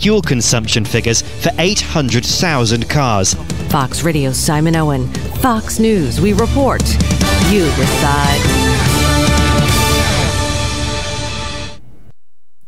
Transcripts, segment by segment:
fuel consumption figures for 800,000 cars. Fox Radio's Simon Owen. Fox News, we report. You decide.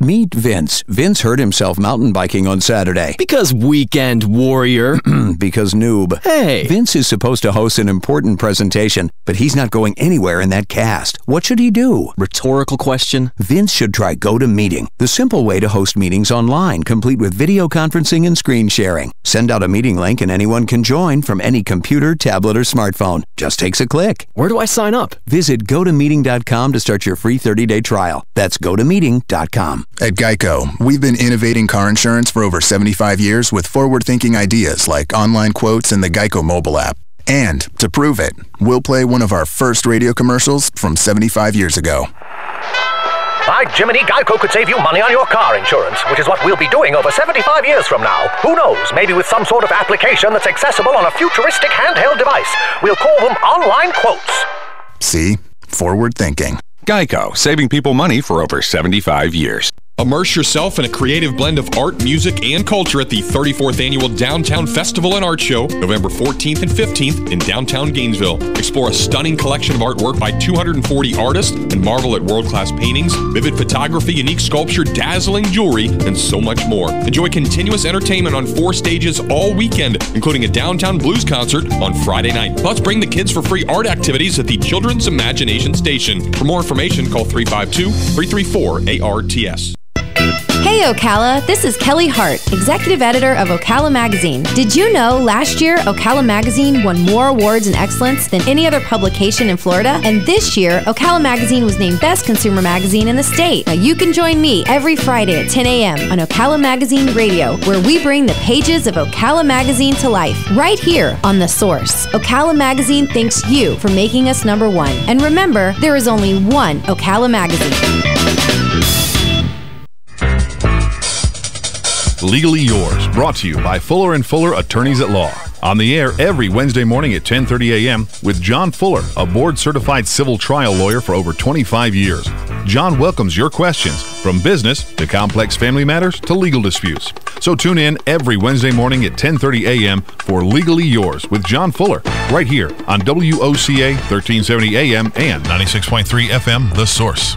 Meet Vince. Vince hurt himself mountain biking on Saturday. Because weekend warrior. Because noob. Hey. Vince is supposed to host an important presentation, but he's not going anywhere in that cast. What should he do? Rhetorical question. Vince should try GoToMeeting, the simple way to host meetings online, complete with video conferencing and screen sharing. Send out a meeting link and anyone can join from any computer, tablet, or smartphone. Just takes a click. Where do I sign up? Visit GoToMeeting.com to start your free 30-day trial. That's GoToMeeting.com. At Geico, we've been innovating car insurance for over 75 years with forward-thinking ideas like online quotes and the Geico mobile app. And to prove it, we'll play one of our first radio commercials from 75 years ago. By Jiminy, Geico could save you money on your car insurance, which is what we'll be doing over 75 years from now. Who knows, maybe with some sort of application that's accessible on a futuristic handheld device. We'll call them online quotes. See? Forward thinking. Geico, saving people money for over 75 years. Immerse yourself in a creative blend of art, music, and culture at the 34th Annual Downtown Festival and Art Show, November 14th and 15th in downtown Gainesville. Explore a stunning collection of artwork by 240 artists and marvel at world-class paintings, vivid photography, unique sculpture, dazzling jewelry, and so much more. Enjoy continuous entertainment on 4 stages all weekend, including a downtown blues concert on Friday night. Plus, bring the kids for free art activities at the Children's Imagination Station. For more information, call 352-334-ARTS. Hey Ocala, this is Kelly Hart, Executive Editor of Ocala Magazine. Did you know last year Ocala Magazine won more awards in excellence than any other publication in Florida? And this year, Ocala Magazine was named Best Consumer Magazine in the state. Now you can join me every Friday at 10 a.m. on Ocala Magazine Radio, where we bring the pages of Ocala Magazine to life, right here on The Source. Ocala Magazine thanks you for making us #1. And remember, there is only one Ocala Magazine. Legally Yours, brought to you by Fuller & Fuller Attorneys at Law. On the air every Wednesday morning at 10:30 a.m. with John Fuller, a board-certified civil trial lawyer for over 25 years. John welcomes your questions, from business to complex family matters to legal disputes. So tune in every Wednesday morning at 10:30 a.m. for Legally Yours with John Fuller, right here on WOCA 1370 AM and 96.3 FM, The Source.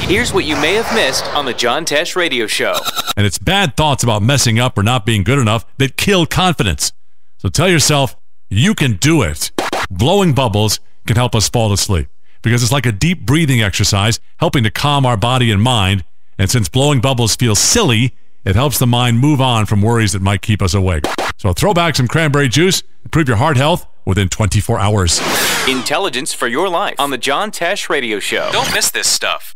Here's what you may have missed on the John Tesh Radio Show. And it's bad thoughts about messing up or not being good enough that kill confidence. So tell yourself, you can do it. Blowing bubbles can help us fall asleep because it's like a deep breathing exercise helping to calm our body and mind. And since blowing bubbles feel silly, it helps the mind move on from worries that might keep us awake. So throw back some cranberry juice, improve your heart health within 24 hours. Intelligence for your life on the John Tesh Radio Show. Don't miss this stuff.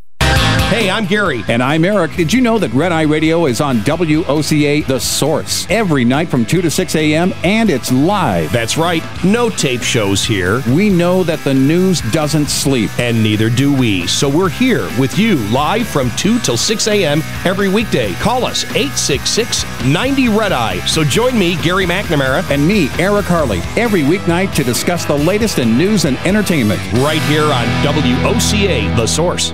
Hey, I'm Gary. And I'm Eric. Did you know that Red Eye Radio is on WOCA The Source every night from 2 to 6 a.m. and it's live? That's right. No tape shows here. We know that the news doesn't sleep. And neither do we. So we're here with you live from 2 till 6 a.m. every weekday. Call us 866-90-RED-EYE. So join me, Gary McNamara. And me, Eric Harley, every weeknight to discuss the latest in news and entertainment. Right here on WOCA The Source.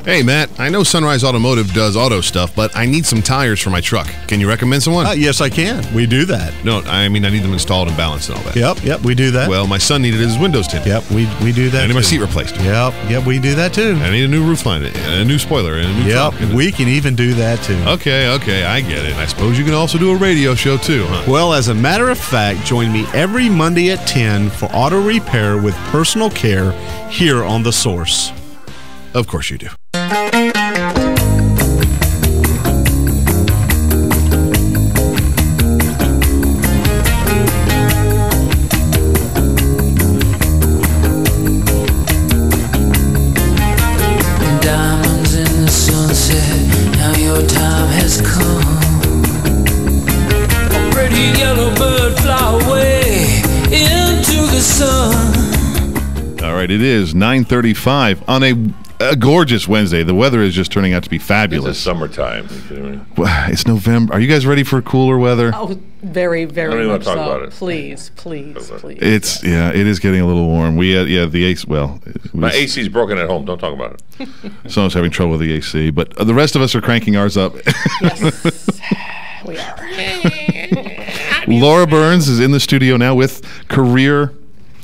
Hey, Matt, I know Sunrise Automotive does auto stuff, but I need some tires for my truck. Can you recommend someone? Yes, I can. We do that. No, I mean I need them installed and balanced and all that. Yep, we do that. Well, my son needed his windows tinted. Yep, we do that. I need my seat replaced. Yep, we do that too. I need a new roof line, and a new spoiler, and a new trunk. Yep, we can even do that too. Okay, I get it. I suppose you can also do a radio show too, huh? Well, as a matter of fact, join me every Monday at 10 for auto repair with personal care here on The Source. Of course you do. All right, it is 9:35 on a a gorgeous Wednesday. The weather is just turning out to be fabulous. It's summertime. It's November. Are you guys ready for cooler weather? Oh, very, very I don't even much want to talk so. about it. Please, please, please. It is getting a little warm. We the AC. Well, My AC's broken at home. Don't talk about it. Someone's having trouble with the AC, but the rest of us are cranking ours up. Yes, we are. Laura Burns is in the studio now with Career.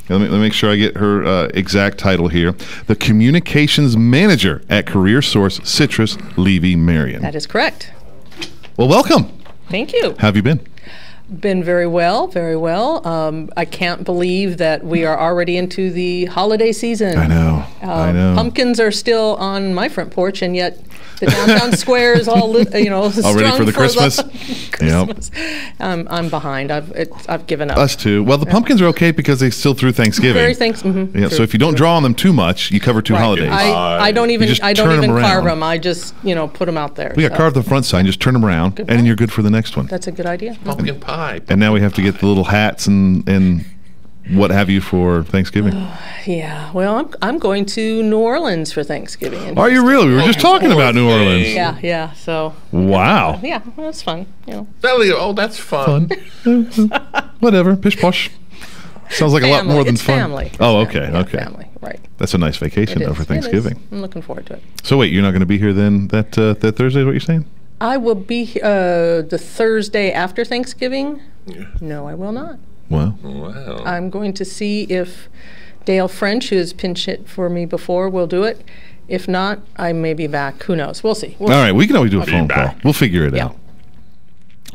Let me make sure I get her exact title here. The Communications Manager at Career Source Citrus Levy Marion. That is correct. Well, welcome. Thank you. How have you been? Been very well, very well. I can't believe that we are already into the holiday season. I know. Pumpkins are still on my front porch, and yet the downtown square is all all ready for the Christmas. Christmas. I'm behind. I've given up. Us too. Well, the pumpkins are okay because they still through Thanksgiving. Yeah. So if you don't draw on them too much, you cover two holidays. I don't even carve around. them. I just put them out there. We got carve the front side. Just turn them around, and you're good for the next one. That's a good idea. Pumpkin pie. And now we have to get the little hats and what have you for Thanksgiving. Yeah. Well, I'm going to New Orleans for Thanksgiving. Are you really? We were just talking about New Orleans. Yeah. So. Wow. Yeah. Well, it's fun. That's fun. Whatever. Pish posh. Sounds like a lot more than fun. Family. Oh, okay. Okay. Family. Right. That's a nice vacation over Thanksgiving. I'm looking forward to it. So wait, you're not going to be here then that Thursday? Is what you're saying? I will be the Thursday after Thanksgiving. Yeah. No, I will not. Wow. I'm going to see if Dale French, who has pinch hit for me before, will do it. If not, I may be back. Who knows? We'll see. All right, we can always do a phone call. We'll figure it out.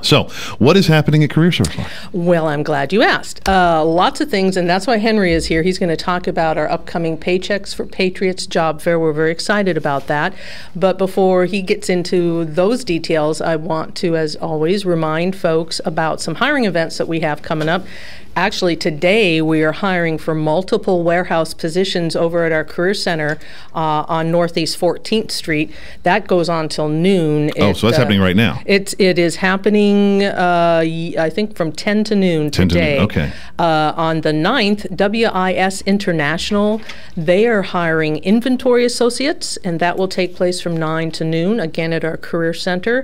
So, what is happening at Career Source? Well, I'm glad you asked. Lots of things, and that's why Henry is here. He's going to talk about our upcoming Paychecks for Patriots job fair. We're very excited about that. But before he gets into those details, I want to, as always, remind folks about some hiring events that we have coming up. Actually, today we are hiring for multiple warehouse positions over at our Career Center on Northeast 14th Street. That goes on till noon. Oh, so that's happening right now. It is happening, I think, from 10 to noon 10 today. To noon. Okay. On the 9th, WIS International, they are hiring inventory associates, and that will take place from 9 to noon, again at our Career Center.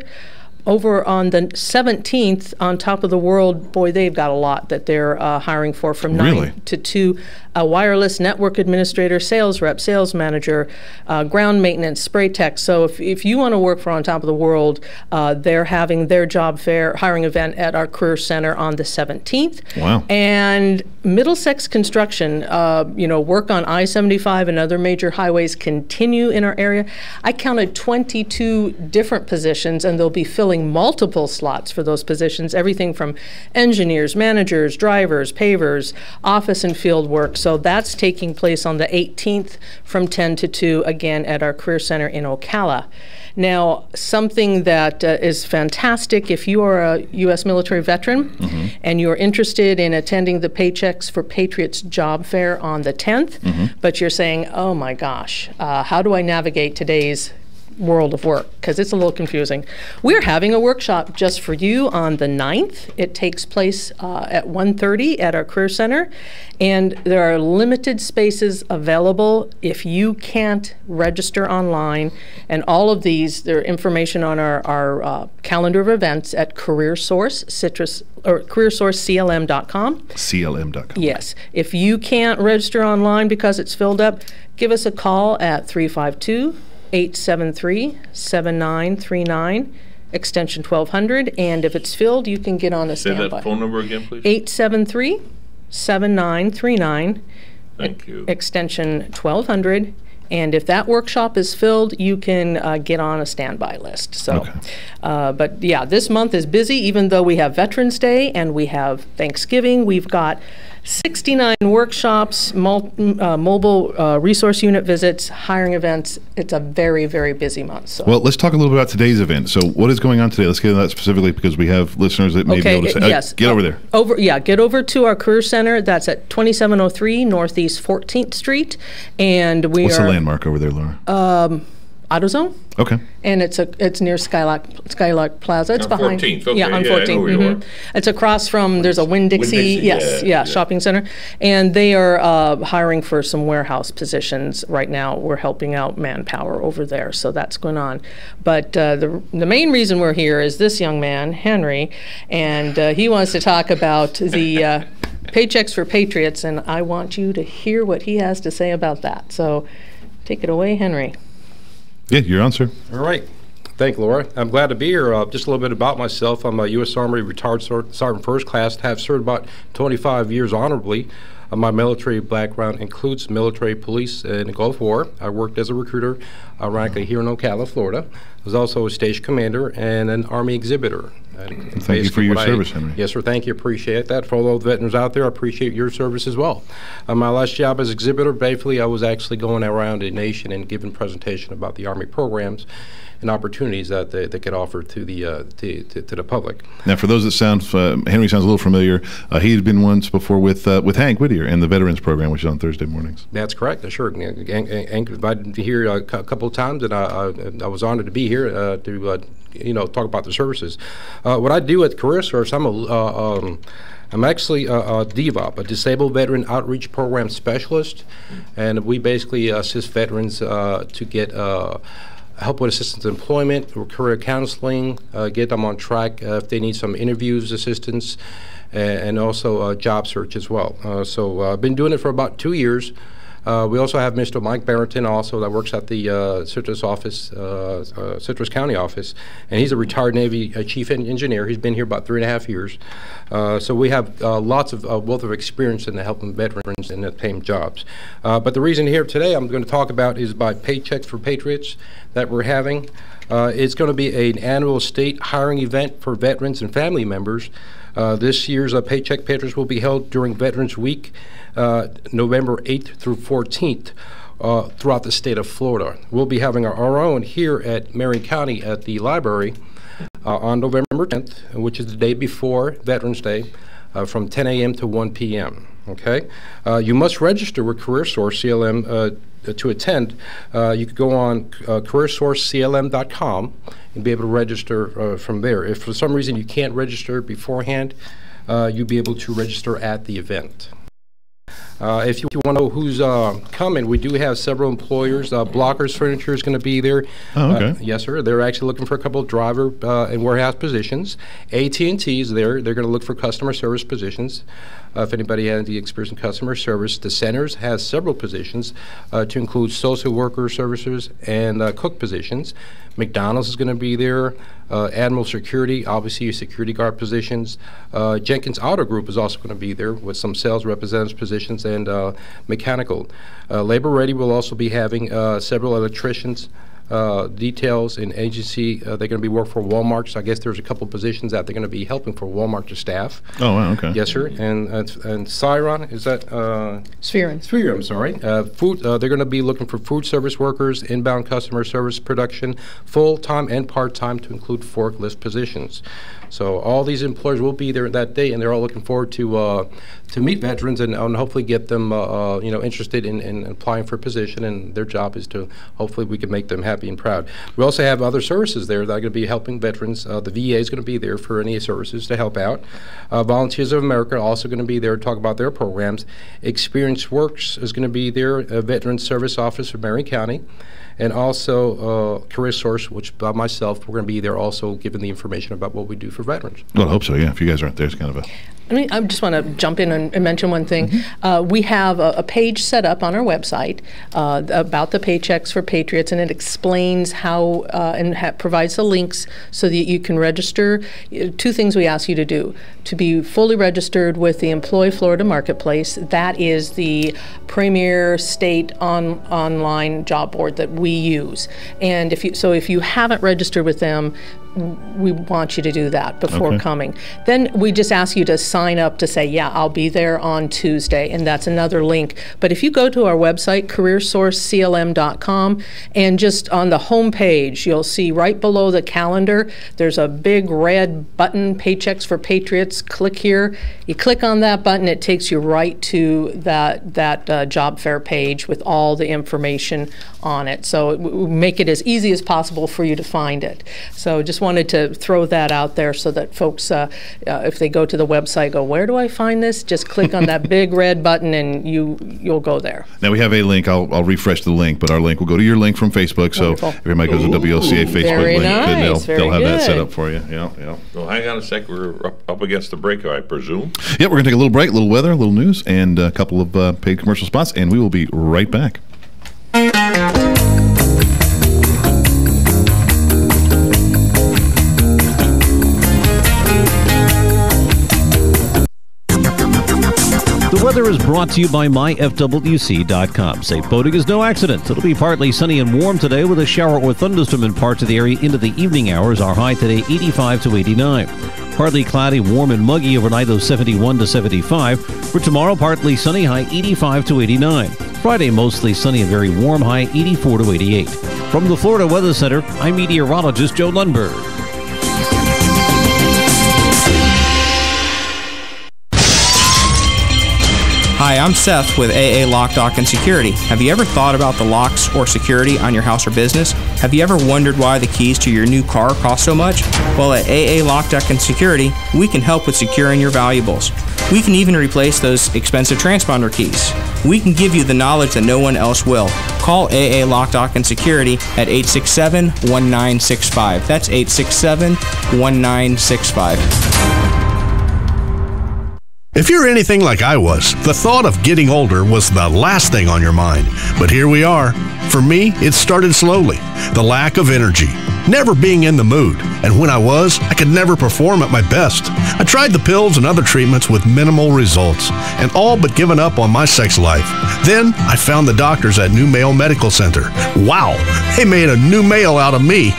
Over on the 17th, on Top of the World, boy, they've got a lot that they're hiring for from 9 to 2. A wireless network administrator, sales rep, sales manager, ground maintenance, spray tech. So if you want to work for On Top of the World, they're having their job fair hiring event at our Career Center on the 17th. Wow. And Middlesex Construction, work on I-75 and other major highways continue in our area. I counted 22 different positions, and they'll be filling multiple slots for those positions, everything from engineers, managers, drivers, pavers, office and field work. So that's taking place on the 18th from 10 to 2, again at our Career Center in Ocala. Now, something that is fantastic, if you are a U.S. military veteran and you're interested in attending the Paychecks for Patriots job fair on the 10th, but you're saying, oh my gosh, how do I navigate today's world of work, because it's a little confusing. We're having a workshop just for you on the 9th. It takes place at 1:30 at our Career Center, and there are limited spaces available. If you can't register online, and all of these, there are information on our calendar of events at CareerSourceCLM.com. CLM.com. Yes. If you can't register online because it's filled up, give us a call at 352-873-7939, extension 1200, and if it's filled, you can get on a standby. Say that phone number again, please. 873-7939, Thank you. extension 1200, and if that workshop is filled, you can get on a standby list. So, but yeah, this month is busy, even though we have Veterans Day and we have Thanksgiving. We've got 69 workshops, mobile resource unit visits, hiring events. It's a very, very busy month. So. Well, let's talk a little bit about today's event. So what is going on today? Let's get into that specifically because we have listeners that may be able to say, yes. Get over there. Get over to our Career Center. That's at 2703 Northeast 14th Street. And What's the landmark over there, Laura? AutoZone. Okay. And it's near Skylark Plaza. It's On behind 14th, okay, on yeah, I know 14th. where you are. It's across from there's a Winn-Dixie, yeah, shopping center, and they are hiring for some warehouse positions right now. We're helping out manpower over there, so that's going on. But the main reason we're here is this young man, Henry, and he wants to talk about the Paychecks for Patriots, and I want you to hear what he has to say about that. So take it away, Henry. Yeah, you're on, sir. All right. Thank you, Laura. I'm glad to be here. Just a little bit about myself. I'm a U.S. Army retired Sergeant First Class. Have served about 25 years honorably. My military background includes military police in the Gulf War. I worked as a recruiter, ironically, here in Ocala, Florida. I was also a station commander and an Army exhibitor. Thank you for your service, Henry. Yes, sir. Thank you. Appreciate that. For all those veterans out there, I appreciate your service as well. My last job as exhibitor, basically, I was actually going around the nation and giving presentation about the Army programs and opportunities that they could offer to the public. Now, for those that Henry sounds a little familiar. He had been once before with Hank Whittier and the Veterans Program, which is on Thursday mornings. That's correct. Sure. Hank invited me here a couple of times, and I was honored to be here to talk about the services. What I do at Career Source, I'm actually a DVOP, a Disabled Veteran Outreach Program Specialist, and we basically assist veterans to get help with assistance in employment, career counseling, get them on track if they need some interviews assistance, and also job search as well. So I've been doing it for about 2 years. We also have Mr. Mike Barrington also that works at the Citrus office, Citrus County office, and he's a retired Navy chief engineer. He's been here about 3.5 years. So we have lots of wealth of experience in helping veterans and obtain jobs. But the reason here today I'm going to talk about is by Paychecks for Patriots that we're having. It's going to be an annual state hiring event for veterans and family members. This year's Paycheck Patriots will be held during Veterans Week, November 8th through 14th, throughout the state of Florida. We'll be having our own here at Marion County at the library on November 10th, which is the day before Veterans Day, from 10 a.m. to 1 p.m. Okay, you must register with CareerSource CLM to attend. You could go on CareerSourceCLM.com and be able to register from there. If for some reason you can't register beforehand, you'll be able to register at the event. If you want to know who's coming, we do have several employers. Blockers Furniture is going to be there. Oh, okay. Yes, sir. They're actually looking for a couple of driver and warehouse positions. AT&T is there. They're going to look for customer service positions. If anybody has the experience in customer service, the Centers has several positions to include social worker services and cook positions. McDonald's is going to be there. Admiral Security, obviously security guard positions. Jenkins Auto Group is also going to be there with some sales representatives positions and mechanical. Labor Ready will also be having several electricians, details in agency. They're going to be working for Walmart, so I guess there's a couple positions that they're going to be helping for Walmart to staff. Oh, wow, okay. Yes, sir. And Siron, is that? Sphere, I'm sorry. Food. They're going to be looking for food service workers, inbound customer service production, full-time and part-time to include forklift positions. So all these employers will be there that day, and they're all looking forward to meet veterans and hopefully get them interested in applying for a position. And their job is to hopefully we can make them happy and proud. We also have other services there that are going to be helping veterans. The VA is going to be there for any services to help out. Volunteers of America are also going to be there to talk about their programs. Experience Works is going to be there, a Veterans Service Office for Marion County. And also Career Source, which by myself, we're going to be there also giving the information about what we do for veterans. Well, I hope so, yeah. If you guys aren't there, it's kind of a... I just want to jump in and mention one thing. We have a page set up on our website about the Paychecks for Patriots, and it explains how and provides the links so that you can register. 2 things we ask you to do: to be fully registered with the Employ Florida Marketplace. That is the premier state online job board that we use. And if you haven't registered with them, we want you to do that before Okay. coming. Then we just ask you to sign up to say, yeah, I'll be there on Tuesday, and that's another link. But if you go to our website, careersourceclm.com, and just on the home page, you'll see right below the calendar, there's a big red button, Paychecks for Patriots. Click here. You click on that button, it takes you right to that job fair page with all the information on it. So we make it as easy as possible for you to find it. So just wanted to throw that out there so that folks, if they go to the website, go, where do I find this? Just click on that big red button and you'll go there. Now we have a link. I'll refresh the link, but our link will go to your link from Facebook. Wonderful. So everybody goes to WOCA Facebook very link, then nice, they'll have that set good. up for you. Yeah, yeah. So hang on a sec. We're up against the break, I presume. Yeah, we're going to take a little break, a little weather, a little news, and a couple of paid commercial spots, and we will be right back. The weather is brought to you by myfwc.com. Safe boating is no accident. It'll be partly sunny and warm today with a shower or thunderstorm in parts of the area into the evening hours. Our high today 85 to 89. Partly cloudy, warm and muggy overnight, though 71 to 75. For tomorrow, partly sunny, high 85 to 89. Friday, mostly sunny and very warm, high 84 to 88. From the Florida Weather Center, I'm meteorologist Joe Lundberg. Hi, I'm Seth with AA Lock, Dock, and Security. Have you ever thought about the locks or security on your house or business? Have you ever wondered why the keys to your new car cost so much? Well, at AA Lock, Dock, and Security, we can help with securing your valuables. We can even replace those expensive transponder keys. We can give you the knowledge that no one else will. Call AA Lock, Dock, and Security at 867-1965. That's 867-1965. If you're anything like I was, the thought of getting older was the last thing on your mind. But here we are. For me, it started slowly. The lack of energy, never being in the mood, and when I was, I could never perform at my best. I tried the pills and other treatments with minimal results, and all but given up on my sex life. Then, I found the doctors at New Male Medical Center. Wow, they made a new male out of me.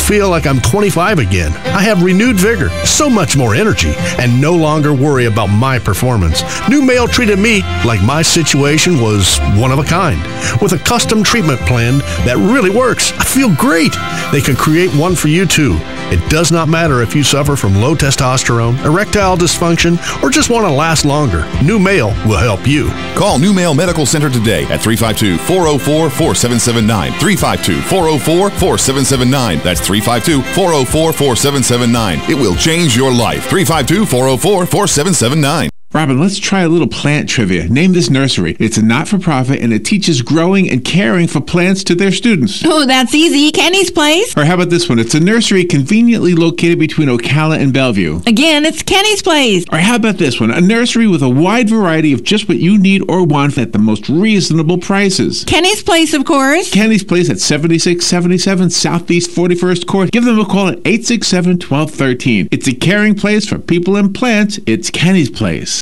Feel like I'm 25 again. I have renewed vigor, so much more energy, and no longer worry about my performance. New Male treated me like my situation was one of a kind, with a custom treatment plan that really works. I feel great. They can create one for you too. It does not matter if you suffer from low testosterone, erectile dysfunction, or just want to last longer. New Male will help you. Call New Male Medical Center today at 352-404-4779. 352-404-4779. That's 352-404-4779. It will change your life. 352-404-4779. Robin, let's try a little plant trivia. Name this nursery. It's a not-for-profit and it teaches growing and caring for plants to their students. Oh, that's easy. Kenny's Place. Or how about this one? It's a nursery conveniently located between Ocala and Bellevue. Again, it's Kenny's Place. Or how about this one? A nursery with a wide variety of just what you need or want at the most reasonable prices. Kenny's Place, of course. Kenny's Place at 7677 Southeast 41st Court. Give them a call at 867-1213. It's a caring place for people and plants. It's Kenny's Place.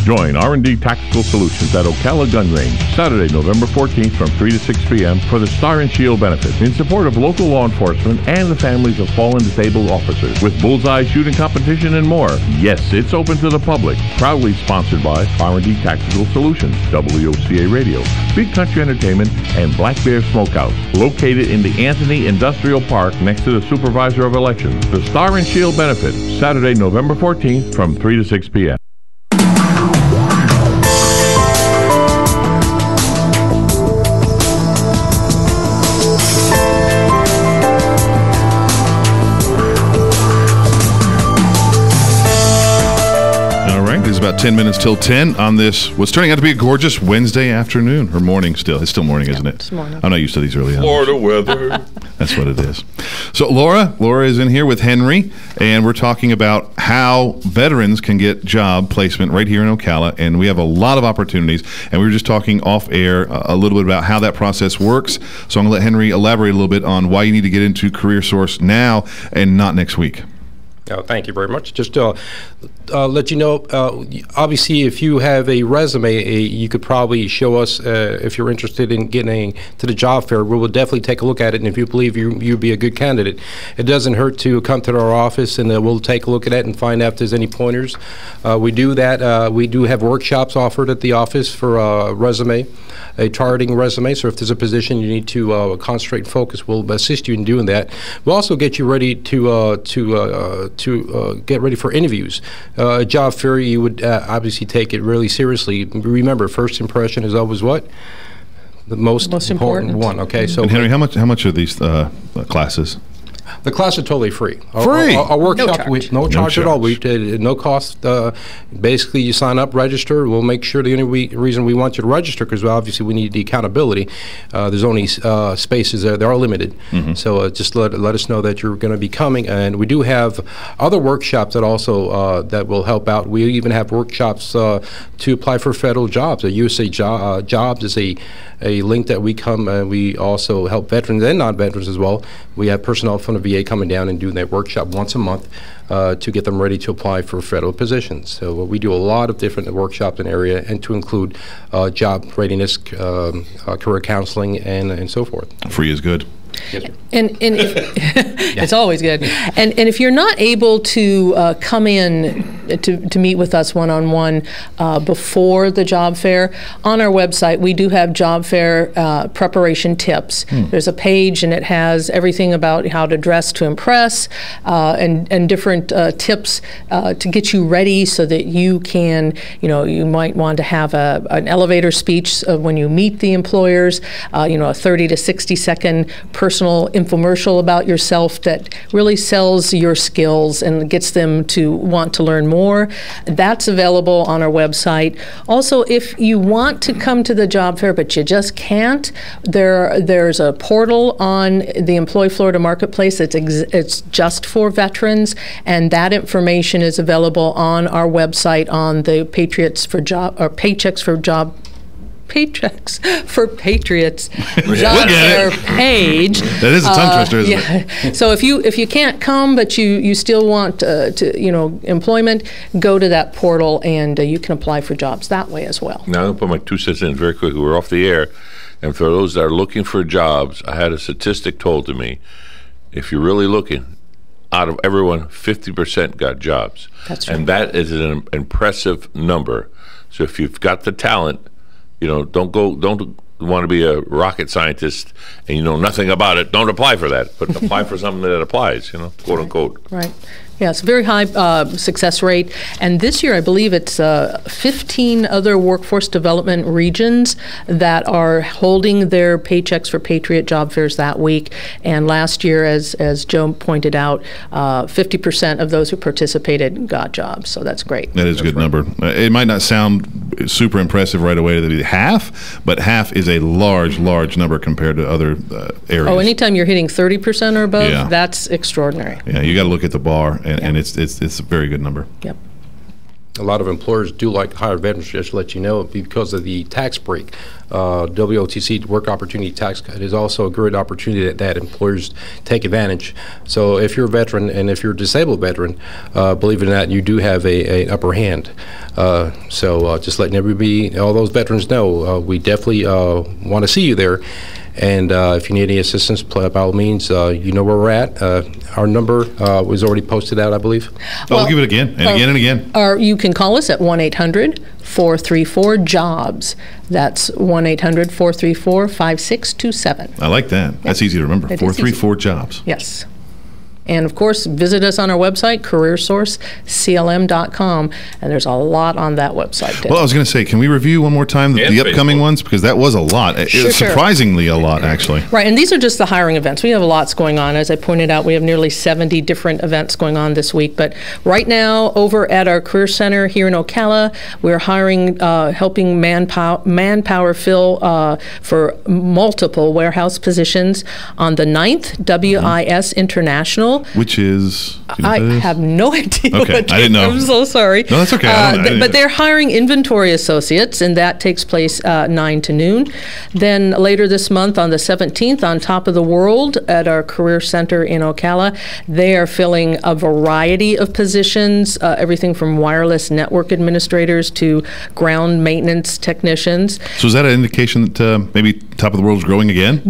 Join R&D Tactical Solutions at Ocala Gun Range, Saturday, November 14th from 3 to 6 p.m. for the Star and Shield benefit in support of local law enforcement and the families of fallen disabled officers with bullseye shooting competition and more. Yes, it's open to the public. Proudly sponsored by R&D Tactical Solutions, WOCA Radio, Big Country Entertainment, and Black Bear Smokehouse, located in the Anthony Industrial Park next to the Supervisor of Elections. The Star and Shield benefit, Saturday, November 14th from 3 to 6 p.m. It's about 10 minutes till 10 on this, what's turning out to be a gorgeous Wednesday afternoon, or morning still. It's still morning, isn't it? It's morning. I'm not used to these early hours. Florida weather. That's what it is. So Laura is in here with Henry, and we're talking about how veterans can get job placement right here in Ocala, and we have a lot of opportunities, and we were just talking off air a little bit about how that process works. So I'm going to let Henry elaborate a little bit on why you need to get into CareerSource now and not next week. Thank you very much. Just to let you know, obviously, if you have a resume, you could probably show us if you're interested in getting to the job fair. We will definitely take a look at it, and if you believe you'd be a good candidate, it doesn't hurt to come to our office, and we'll take a look at it and find out if there's any pointers. We do that. We do have workshops offered at the office for a resume, a targeting resume. So if there's a position you need to concentrate and focus, we'll assist you in doing that. We'll also get you ready to get ready for interviews. A job fair, you would obviously take it really seriously. Remember, first impression is always what? The most important one. Okay, so and Henry, how much are these classes? The class is totally free. Free? Our workshop, No no charge at all. charge. No cost. Basically, you sign up, register. We'll make sure the only reason we want you to register, because obviously we need the accountability. There's only spaces there. They are limited. So just let us know that you're going to be coming. And we do have other workshops that also that will help out. We even have workshops to apply for federal jobs. USA Jobs is a link that we come, and we also help veterans and non-veterans as well. We have personnel from the VA coming down and doing that workshop once a month to get them ready to apply for federal positions. So we do a lot of different workshops in the area, and to include job readiness, career counseling, and so forth. Free is good. Yes, sir. And if it's always good. And if you're not able to come in to meet with us one-on-one before the job fair, on our website we do have job fair preparation tips. There's a page, and it has everything about how to dress to impress, and different tips to get you ready so that you can, you might want to have an elevator speech when you meet the employers, a 30 to 60 second personal infomercial about yourself that really sells your skills and gets them to want to learn more. That's available on our website. Also, if you want to come to the job fair but you just can't, there's a portal on the Employ Florida Marketplace. It's just for veterans, and that information is available on our website on the Paychecks for Patriots job fair page. That is a tongue twister, isn't it? So if you can't come but you still want employment, go to that portal, and you can apply for jobs that way as well. Now I'm going to put my 2 cents in very quickly. We're off the air, and for those that are looking for jobs, I had a statistic told to me: if you're really looking, out of everyone, 50% got jobs. That's right. And that is an impressive number. So if you've got the talent, don't want to be a rocket scientist and you know nothing about it, don't apply for that, but apply for something that applies, quote unquote. Right. Yeah, it's a very high success rate. And this year, I believe it's 15 other workforce development regions that are holding their Paychecks for Patriot job fairs that week. And last year, as Joe pointed out, 50% of those who participated got jobs. So that's great. That is a good number. It might not sound super impressive right away that half, but half is a large number compared to other areas. Oh, anytime you're hitting 30% or above, that's extraordinary. Yeah, you got to look at the bar. And it's a very good number. Yep. A lot of employers do like to hire veterans, just to let you know, because of the tax break. WOTC, Work Opportunity Tax Cut, is also a great opportunity that employers take advantage. So if you're a veteran and if you're a disabled veteran, believe it or not, you do have an upper hand. So just letting everybody, all those veterans know, we definitely want to see you there. And if you need any assistance, by all means, you know where we're at. Our number was already posted out, I believe. We'll give it again and again and again. Or you can call us at 1-800-434-JOBS. That's 1-800-434-5627. I like that. That's easy to remember. 434-JOBS. Yes. And, of course, visit us on our website, careersourceclm.com, and there's a lot on that website. Well, I was going to say, can we review one more time the upcoming ones? Because that was a lot. Sure. Surprisingly a lot, actually. Right, and these are just the hiring events. We have lots going on. As I pointed out, we have nearly 70 different events going on this week. But right now, over at our Career Center here in Ocala, we're hiring, helping manpower fill for multiple warehouse positions. On the 9th, WIS International International. Which is? I have no idea. Okay, I didn't know. I'm so sorry. No, that's okay. I don't know. But they're hiring inventory associates, and that takes place 9 to noon. Then later this month, on the 17th, on Top of the World at our Career Center in Ocala, they are filling a variety of positions, everything from wireless network administrators to ground maintenance technicians. So is that an indication that maybe Top of the World is growing again?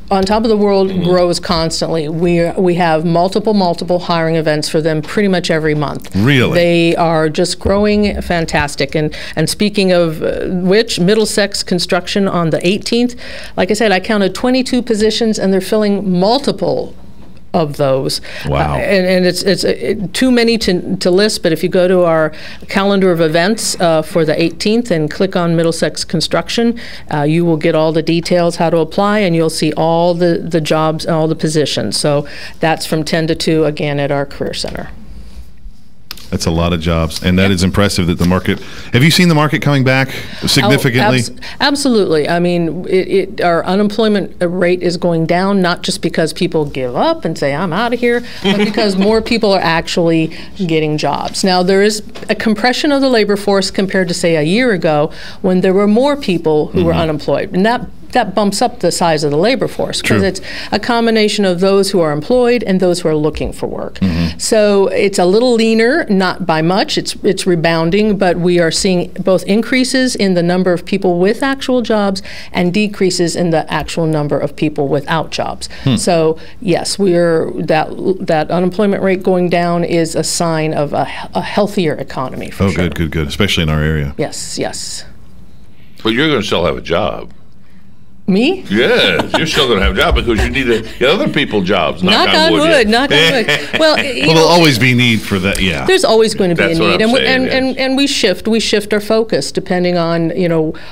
On Top of the World grows constantly. We have multiple hiring events for them pretty much every month. Really? They are just growing fantastic. And speaking of which, Middlesex Construction on the 18th, like I said, I counted 22 positions, and they're filling multiple of those. Wow. And it's too many to list, but if you go to our calendar of events for the 18th and click on Middlesex Construction, you will get all the details how to apply, and you'll see all the jobs and all the positions. So that's from 10 to 2 again at our Career Center. That's a lot of jobs, and that is impressive that the market. Have you seen the market coming back significantly? Absolutely. I mean, our unemployment rate is going down, not just because people give up and say, I'm out of here, but because more people are actually getting jobs. Now, there is a compression of the labor force compared to, say, a year ago when there were more people who were unemployed. And that bumps up the size of the labor force because it's a combination of those who are employed and those who are looking for work. So it's a little leaner, not by much. It's rebounding, but we are seeing both increases in the number of people with actual jobs and decreases in the actual number of people without jobs. So yes, that unemployment rate going down is a sign of a healthier economy. For sure. Good, especially in our area. Yes. But you're going to still have a job. Me? Yes, you're still going to have a job because you need to get other people jobs. Knock on wood. Knock on wood. Well, there'll always be need for that. Yeah, there's always going to be That's a need, and we shift our focus depending on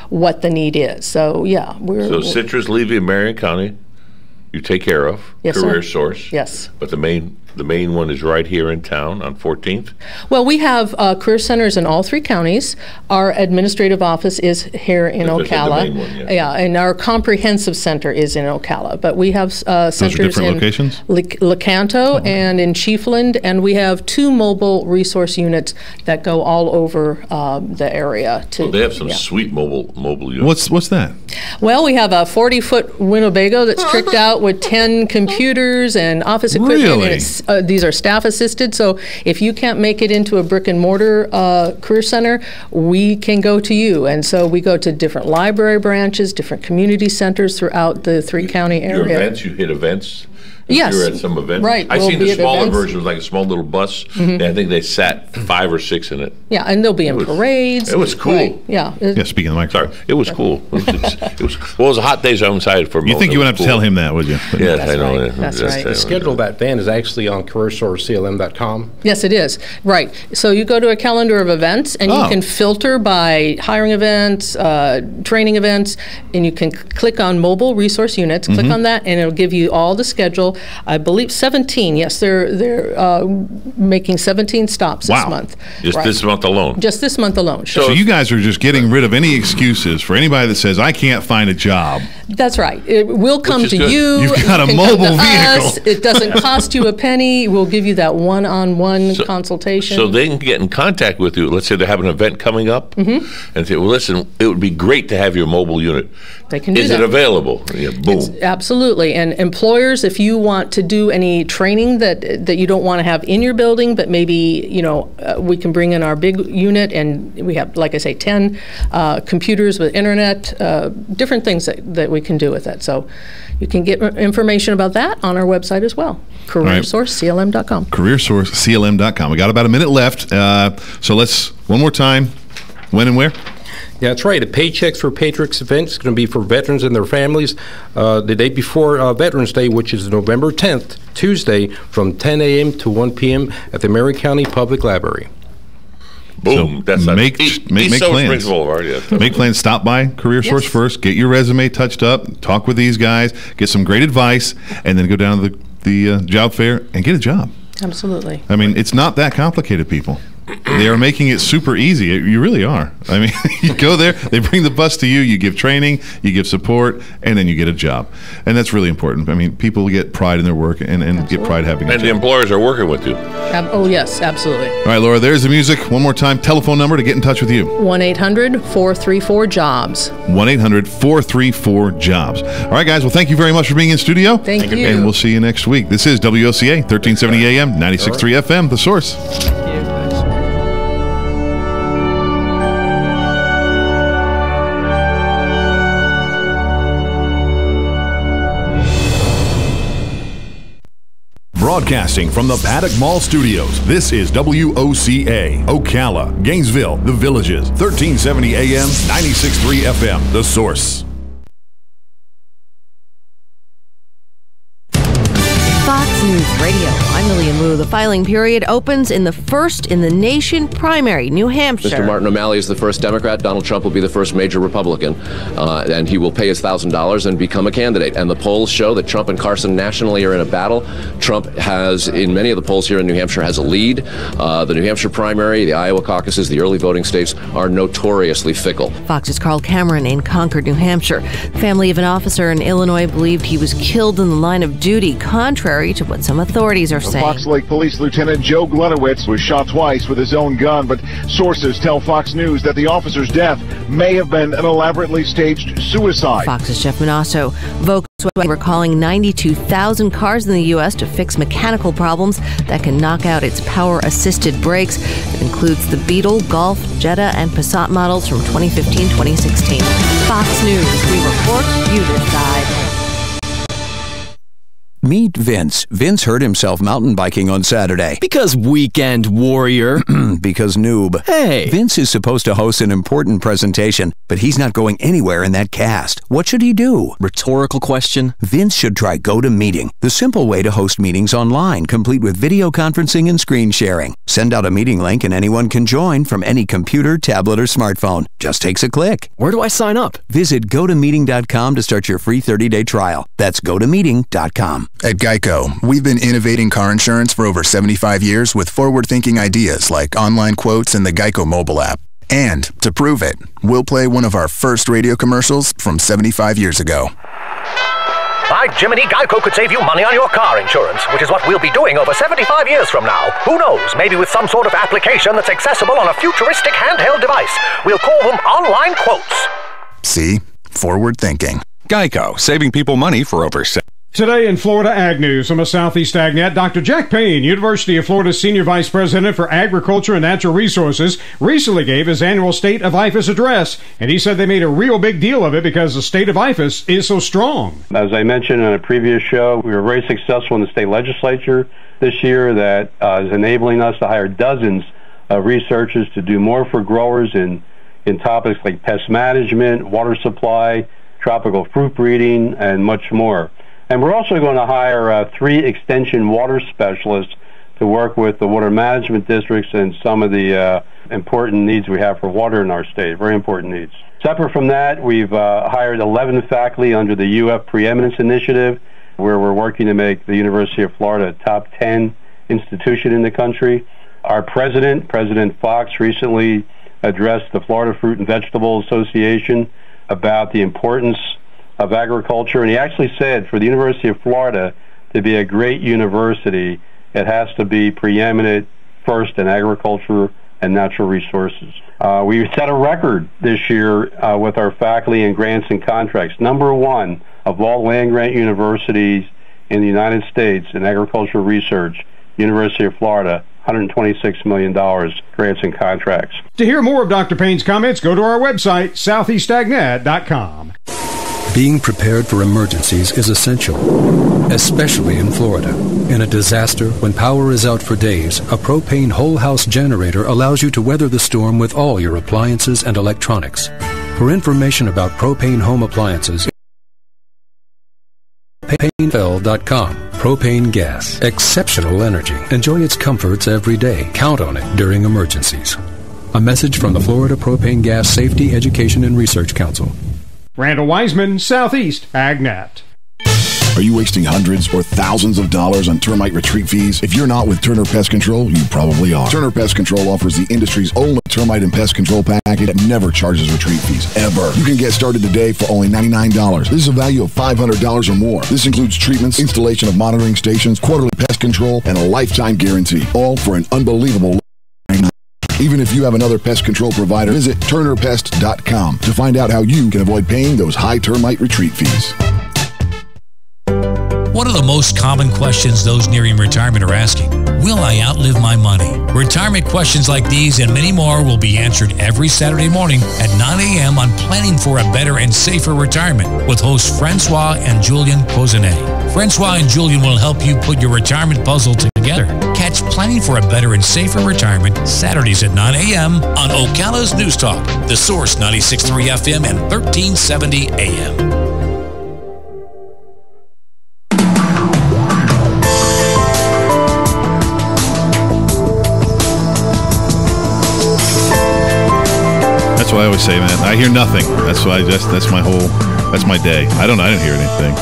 what the need is. So yeah, So Citrus, Levy, and Marion County, you take care of. Yes, Career sir. Source. Yes. But the main one is right here in town on 14th. Well, we have career centers in all 3 counties. Our administrative office is here in Ocala. The main one, yeah, and our comprehensive center is in Ocala. But we have centers different in locations? Lecanto and in Chiefland, and we have 2 mobile resource units that go all over the area. They have some sweet mobile units. What's that? Well, we have a 40-foot Winnebago that's tricked out with 10 computers and office equipment. Really? And these are staff assisted, so if you can't make it into a brick and mortar career center, we can go to you. And so we go to different library branches, different community centers throughout the 3-county area. You hit events? Yes. You're at some events? Right. I've seen be the at smaller events. version, like a small little bus, and I think they sat 5 or 6 in it. Yeah, and they'll be in parades. It was cool. Right. Yeah. Speaking of the mic. Sorry. It was cool. It was a hot day's outside for most. You think you would have to tell him that, would you? Yes, I know. That's right. The schedule of that event is actually on CareerSourceCLM.com. Yes, it is. Right. So you go to a calendar of events, and you can filter by hiring events, training events, and you can click on mobile resource units. Click on that, and it'll give you all the schedule. I believe 17. Yes, they're making 17 stops this month. Just this month alone. Just this month alone. So you guys are just getting rid of any excuses for anybody that says, I can't find a job. That's right. It will come to good. you. You've got a can come mobile to vehicle. us. It doesn't cost you a penny. We'll give you that one-on-one consultation. So they can get in contact with you. Let's say they have an event coming up, and say, well, listen, it would be great to have your mobile unit. They can do Is that. it available? Yeah, boom. Absolutely. And employers, if you want to do any training that you don't want to have in your building, but maybe, we can bring in our big unit, and we have, like I say, 10 computers with internet, different things that we can do with it. So you can get information about that on our website as well, CareerSourceCLM.com. CareerSourceCLM.com. We got about a minute left. So let's, one more time, when and where? Yeah, that's right. The Paychecks for Patriots event is going to be for veterans and their families the day before Veterans Day, which is November 10th, Tuesday, from 10 a.m. to 1 p.m. at the Marion County Public Library. Boom. So that's make plans. Make plans. Stop by Career Source first. Get your resume touched up. Talk with these guys. Get some great advice, and then go down to the job fair and get a job. Absolutely. I mean, it's not that complicated, people. They are making it super easy. You really are. I mean, you go there, they bring the bus to you, you give training, you give support, and then you get a job. And that's really important. I mean, people get pride in their work and get pride having a job. And the employers are working with you. Oh, yes, absolutely. All right, Laura, there's the music. One more time, telephone number to get in touch with you. 1-800-434-JOBS. 1-800-434-JOBS. All right, guys, well, thank you very much for being in studio. Thank you. And we'll see you next week. This is WOCA, 1370 AM, 96.3 FM, The Source. Broadcasting from the Paddock Mall Studios, this is WOCA, Ocala, Gainesville, The Villages, 1370 AM, 96.3 FM, The Source. Fox News Radio. I'm Lillian Wu. The filing period opens in the first in the nation primary, New Hampshire. Mr. Martin O'Malley is the first Democrat. Donald Trump will be the first major Republican. And he will pay his $1,000 and become a candidate. And the polls show that Trump and Carson nationally are in a battle. Trump has, in many of the polls here in New Hampshire, has a lead. The New Hampshire primary, the Iowa caucuses, the early voting states are notoriously fickle. Fox's Carl Cameron in Concord, New Hampshire. Family of an officer in Illinois believed he was killed in the line of duty, contrary to what some authorities are saying. Fox Lake Police Lieutenant Joe Glenowitz was shot twice with his own gun, but sources tell Fox News that the officer's death may have been an elaborately staged suicide. Fox's Jeff Manasso. Volkswagen recalling 92,000 cars in the U.S. to fix mechanical problems that can knock out its power-assisted brakes. It includes the Beetle, Golf, Jetta, and Passat models from 2015-2016. Fox News. We report, you decide. Meet Vince. Vince hurt himself mountain biking on Saturday. Because weekend warrior. Because noob. Hey! Vince is supposed to host an important presentation, but he's not going anywhere in that cast. What should he do? Rhetorical question. Vince should try GoToMeeting, the simple way to host meetings online, complete with video conferencing and screen sharing. Send out a meeting link and anyone can join from any computer, tablet, or smartphone. Just takes a click. Where do I sign up? Visit GoToMeeting.com to start your free 30-day trial. That's GoToMeeting.com. At Geico, we've been innovating car insurance for over 75 years with forward-thinking ideas like online quotes and the Geico mobile app. And to prove it, we'll play one of our first radio commercials from 75 years ago. By Jiminy, Geico could save you money on your car insurance, which is what we'll be doing over 75 years from now. Who knows, maybe with some sort of application that's accessible on a futuristic handheld device. We'll call them online quotes. See? Forward thinking. Geico, saving people money for over 7. Today in Florida Ag News from a Southeast AgNet, Dr. Jack Payne, University of Florida Senior Vice President for Agriculture and Natural Resources, recently gave his annual State of IFAS address, and he said they made a real big deal of it because the state of IFAS is so strong. As I mentioned in a previous show, we were very successful in the state legislature this year that is enabling us to hire dozens of researchers to do more for growers in topics like pest management, water supply, tropical fruit breeding, and much more. And we're also going to hire 3 extension water specialists to work with the water management districts and some of the important needs we have for water in our state, very important needs. Separate from that, we've hired 11 faculty under the UF Preeminence Initiative, where we're working to make the University of Florida a top 10 institution in the country. Our president, President Fox, recently addressed the Florida Fruit and Vegetable Association about the importance of agriculture, and he actually said for the University of Florida to be a great university, it has to be preeminent first in agriculture and natural resources. We set a record this year with our faculty in grants and contracts. Number 1 of all land-grant universities in the United States in agricultural research, University of Florida, $126 million grants and contracts. To hear more of Dr. Payne's comments, go to our website, southeastagnet.com. Being prepared for emergencies is essential, especially in Florida. In a disaster, when power is out for days, a propane whole house generator allows you to weather the storm with all your appliances and electronics. For information about propane home appliances, propanefell.com. Propane gas. Exceptional energy. Enjoy its comforts every day. Count on it during emergencies. A message from the Florida Propane Gas Safety, Education, and Research Council. Randall Wiseman, Southeast AgNet. Are you wasting hundreds or thousands of dollars on termite retreat fees? If you're not with Turner Pest Control, you probably are. Turner Pest Control offers the industry's only termite and pest control package that never charges retreat fees, ever. You can get started today for only $99. This is a value of $500 or more. This includes treatments, installation of monitoring stations, quarterly pest control, and a lifetime guarantee, all for an unbelievable $99. Even if you have another pest control provider, visit turnerpest.com to find out how you can avoid paying those high termite retreat fees. What are the most common questions those nearing retirement are asking? Will I outlive my money? Retirement questions like these and many more will be answered every Saturday morning at 9 a.m. on Planning for a Better and Safer Retirement with hosts Francois and Julian Pozenet. Francois and Julian will help you put your retirement puzzle together. Catch Planning for a Better and Safer Retirement Saturdays at 9 a.m. on Ocala's News Talk, The Source 96.3 FM and 1370 AM. That's what I always say, man. I hear nothing. That's my day. I didn't hear anything.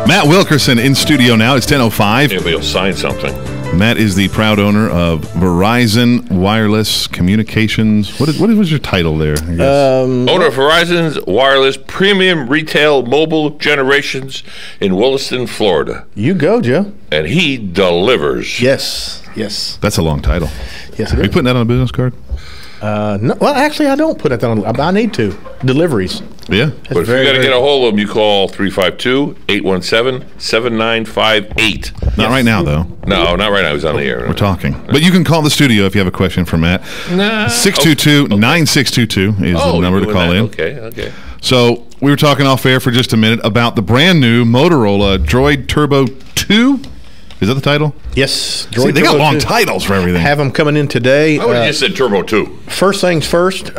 Matt Wilkerson in studio now. It's 10:05. Maybe he'll sign something. Matt is the proud owner of Verizon Wireless Communications. What was your title there? Owner of Verizon's Wireless Premium Retail Mobile Generations in Williston, Florida. You go, Joe. And he delivers. Yes. That's a long title. Yes, Are you putting that on a business card? No, well, actually, I don't put that on. I need to. Deliveries. Yeah. But if you got to get a hold of them, you call 352-817-7958. Not right now, though. No, not right now. He's on the air. We're talking. But you can call the studio if you have a question for Matt. 622-9622 is the number to call in. Okay. So we were talking off air for just a minute about the brand new Motorola Droid Turbo 2. Is that the title? Yes. See, they got long titles for everything. Have them coming in today. I would have just said Turbo 2. First things first,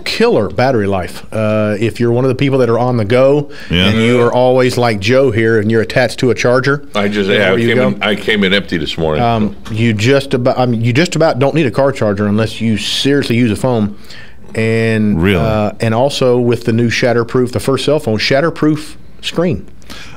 killer battery life. If you're one of the people that are on the go and you are always like Joe here and you're attached to a charger. I came in empty this morning. You just about don't need a car charger unless you seriously use a phone. And really? And also with the new Shatterproof, the first cell phone, Shatterproof screen.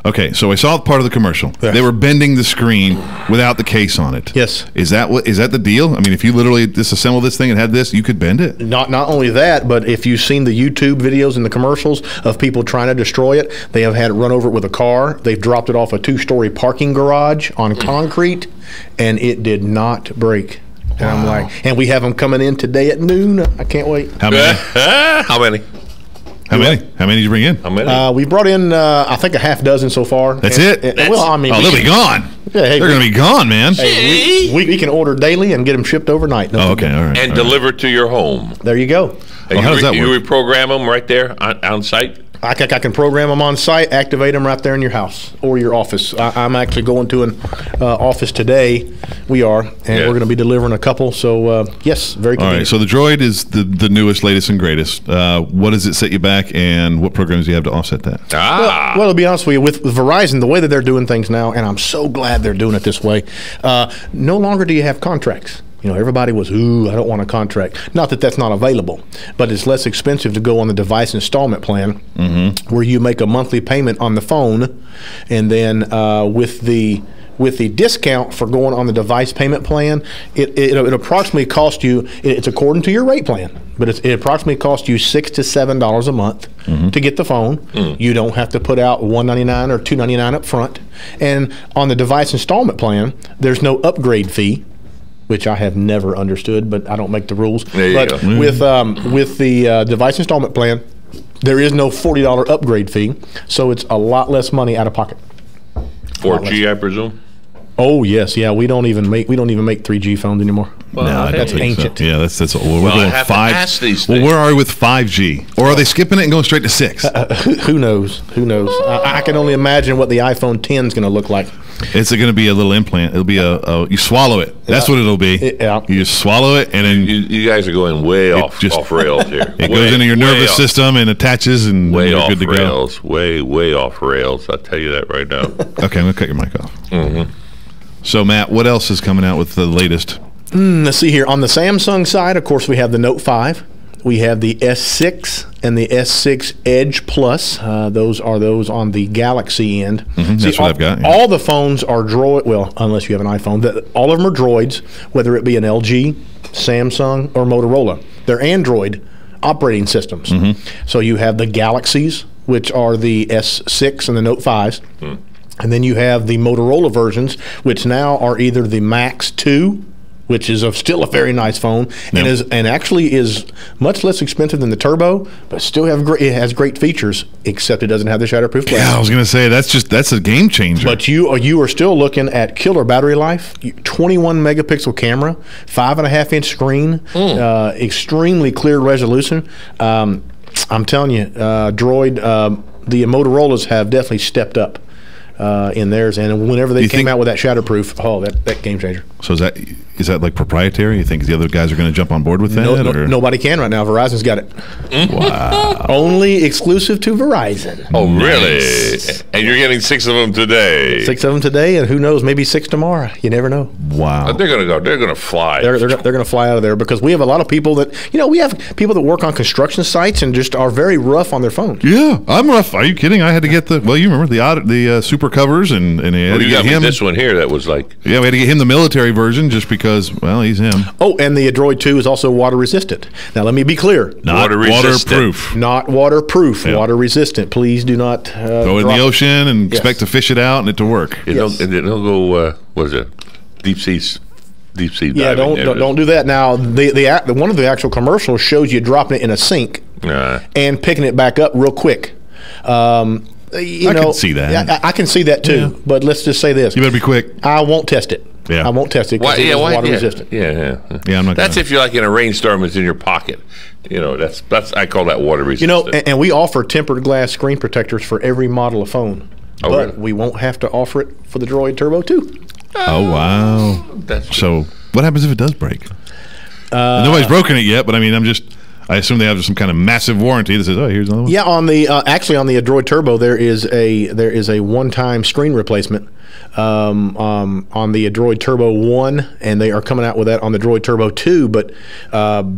Okay, so I saw part of the commercial. Yeah. They were bending the screen without the case on it. Yes. Is that the deal? I mean, if you literally disassemble this thing and had this, you could bend it? Not only that, but if you've seen the YouTube videos and the commercials of people trying to destroy it, they have had it run over it with a car. They've dropped it off a 2-story parking garage on concrete, and it did not break. And I'm like, and we have them coming in today at noon. I can't wait. How many? How many? How many did you bring in? How many? We brought in, I think, a half dozen so far. That's it? Well, I mean, they'll be gone. Yeah, hey, they're going to be gone, man. Hey, we can order daily and get them shipped overnight. Okay, all right. And delivered to your home. There you go. And how does that work? You reprogram them right there on site? I can program them on site, activate them right there in your house or your office. I'm actually going to an office today. We are, and we're going to be delivering a couple. So, yes, very convenient. All right, so the Droid is the newest, latest, and greatest. What does it set you back, and what programs do you have to offset that? Well, to be honest with you, with Verizon, the way that they're doing things now, and I'm so glad they're doing it this way, no longer do you have contracts. You know, everybody was, I don't want a contract. Not that that's not available, but it's less expensive to go on the device installment plan where you make a monthly payment on the phone, and then with the discount for going on the device payment plan, it approximately costs you, it's according to your rate plan, but it approximately costs you $6 to $7 a month to get the phone. You don't have to put out $199 or $299 up front. And on the device installment plan, there's no upgrade fee, which I have never understood, but I don't make the rules. But with the device installment plan, there is no $40 upgrade fee, so it's a lot less money out of pocket. 4G, I presume. Oh yes, yeah. We don't even make 3G phones anymore. Well, that's ancient. So. Yeah, that's we're going 5. Well, where are we with 5G, or are they skipping it and going straight to 6? Who knows? Who knows? I can only imagine what the iPhone 10 is going to look like. It's going to be a little implant. It'll be you swallow it. That's what it'll be. You just swallow it, and then you guys are going way off rails here. It goes into your nervous system and attaches, and way you're off good to rails. go. Way off rails. I'll tell you that right now. Okay, I'm going to cut your mic off. So, Matt, what else is coming out with the latest? Let's see here. On the Samsung side, of course, we have the Note 5, We have the S6 and the S6 Edge Plus. Those are those on the Galaxy end. That's what I've got. Yeah. All the phones are Droid. Well, unless you have an iPhone, all of them are Droids, whether it be an LG, Samsung, or Motorola. They're Android operating systems. So you have the Galaxies, which are the S6 and the Note 5s. And then you have the Motorola versions, which now are either the Max 2, which is still a very nice phone, and actually is much less expensive than the Turbo, but still it has great features, except it doesn't have the shatterproof glass. Yeah, I was going to say that's a game changer. But you are still looking at killer battery life, 21 megapixel camera, 5.5-inch screen, extremely clear resolution. I'm telling you, Droid, the Motorola's have definitely stepped up in theirs, and whenever they came out with that shatterproof, that game changer. So is that like proprietary? You think the other guys are going to jump on board with that? Nobody can right now. Verizon's got it. Wow. Only exclusive to Verizon. Oh, really? And you're getting 6 of them today. 6 of them today, and who knows, maybe 6 tomorrow. You never know. Wow. They're going to go. They're going to fly. They're going to fly out of there because we have a lot of people that, we have people that work on construction sites and just are very rough on their phones. Yeah, I'm rough. Are you kidding? I had to get you remember the super covers, and you got him this one here that was like. Yeah, we had to get him the military version just because, well, he's him. Oh, and the Droid 2 is also water resistant. Now, let me be clear. Not waterproof. Not waterproof. Yeah. Water resistant. Please do not go in the ocean and expect to fish it out and it to work. It'll go, what is it? Deep sea diving. Yeah, don't do that. Now, the one of the actual commercials shows you dropping it in a sink and picking it back up real quick. I can see that. I can see that too. Yeah. But let's just say this: you better be quick. I won't test it. Yeah, I won't test it because it's water resistant. Yeah. I'm not. That's if you're like in a rainstorm, it's in your pocket. That's I call that water resistant. And we offer tempered glass screen protectors for every model of phone, but really? We won't have to offer it for the Droid Turbo 2. Oh wow! So what happens if it does break? Nobody's broken it yet, but I mean, I assume they have some kind of massive warranty that says, "Oh, here's another one." Yeah, on the actually on the Droid Turbo, there is a one-time screen replacement on the Droid Turbo 1, and they are coming out with that on the Droid Turbo 2. But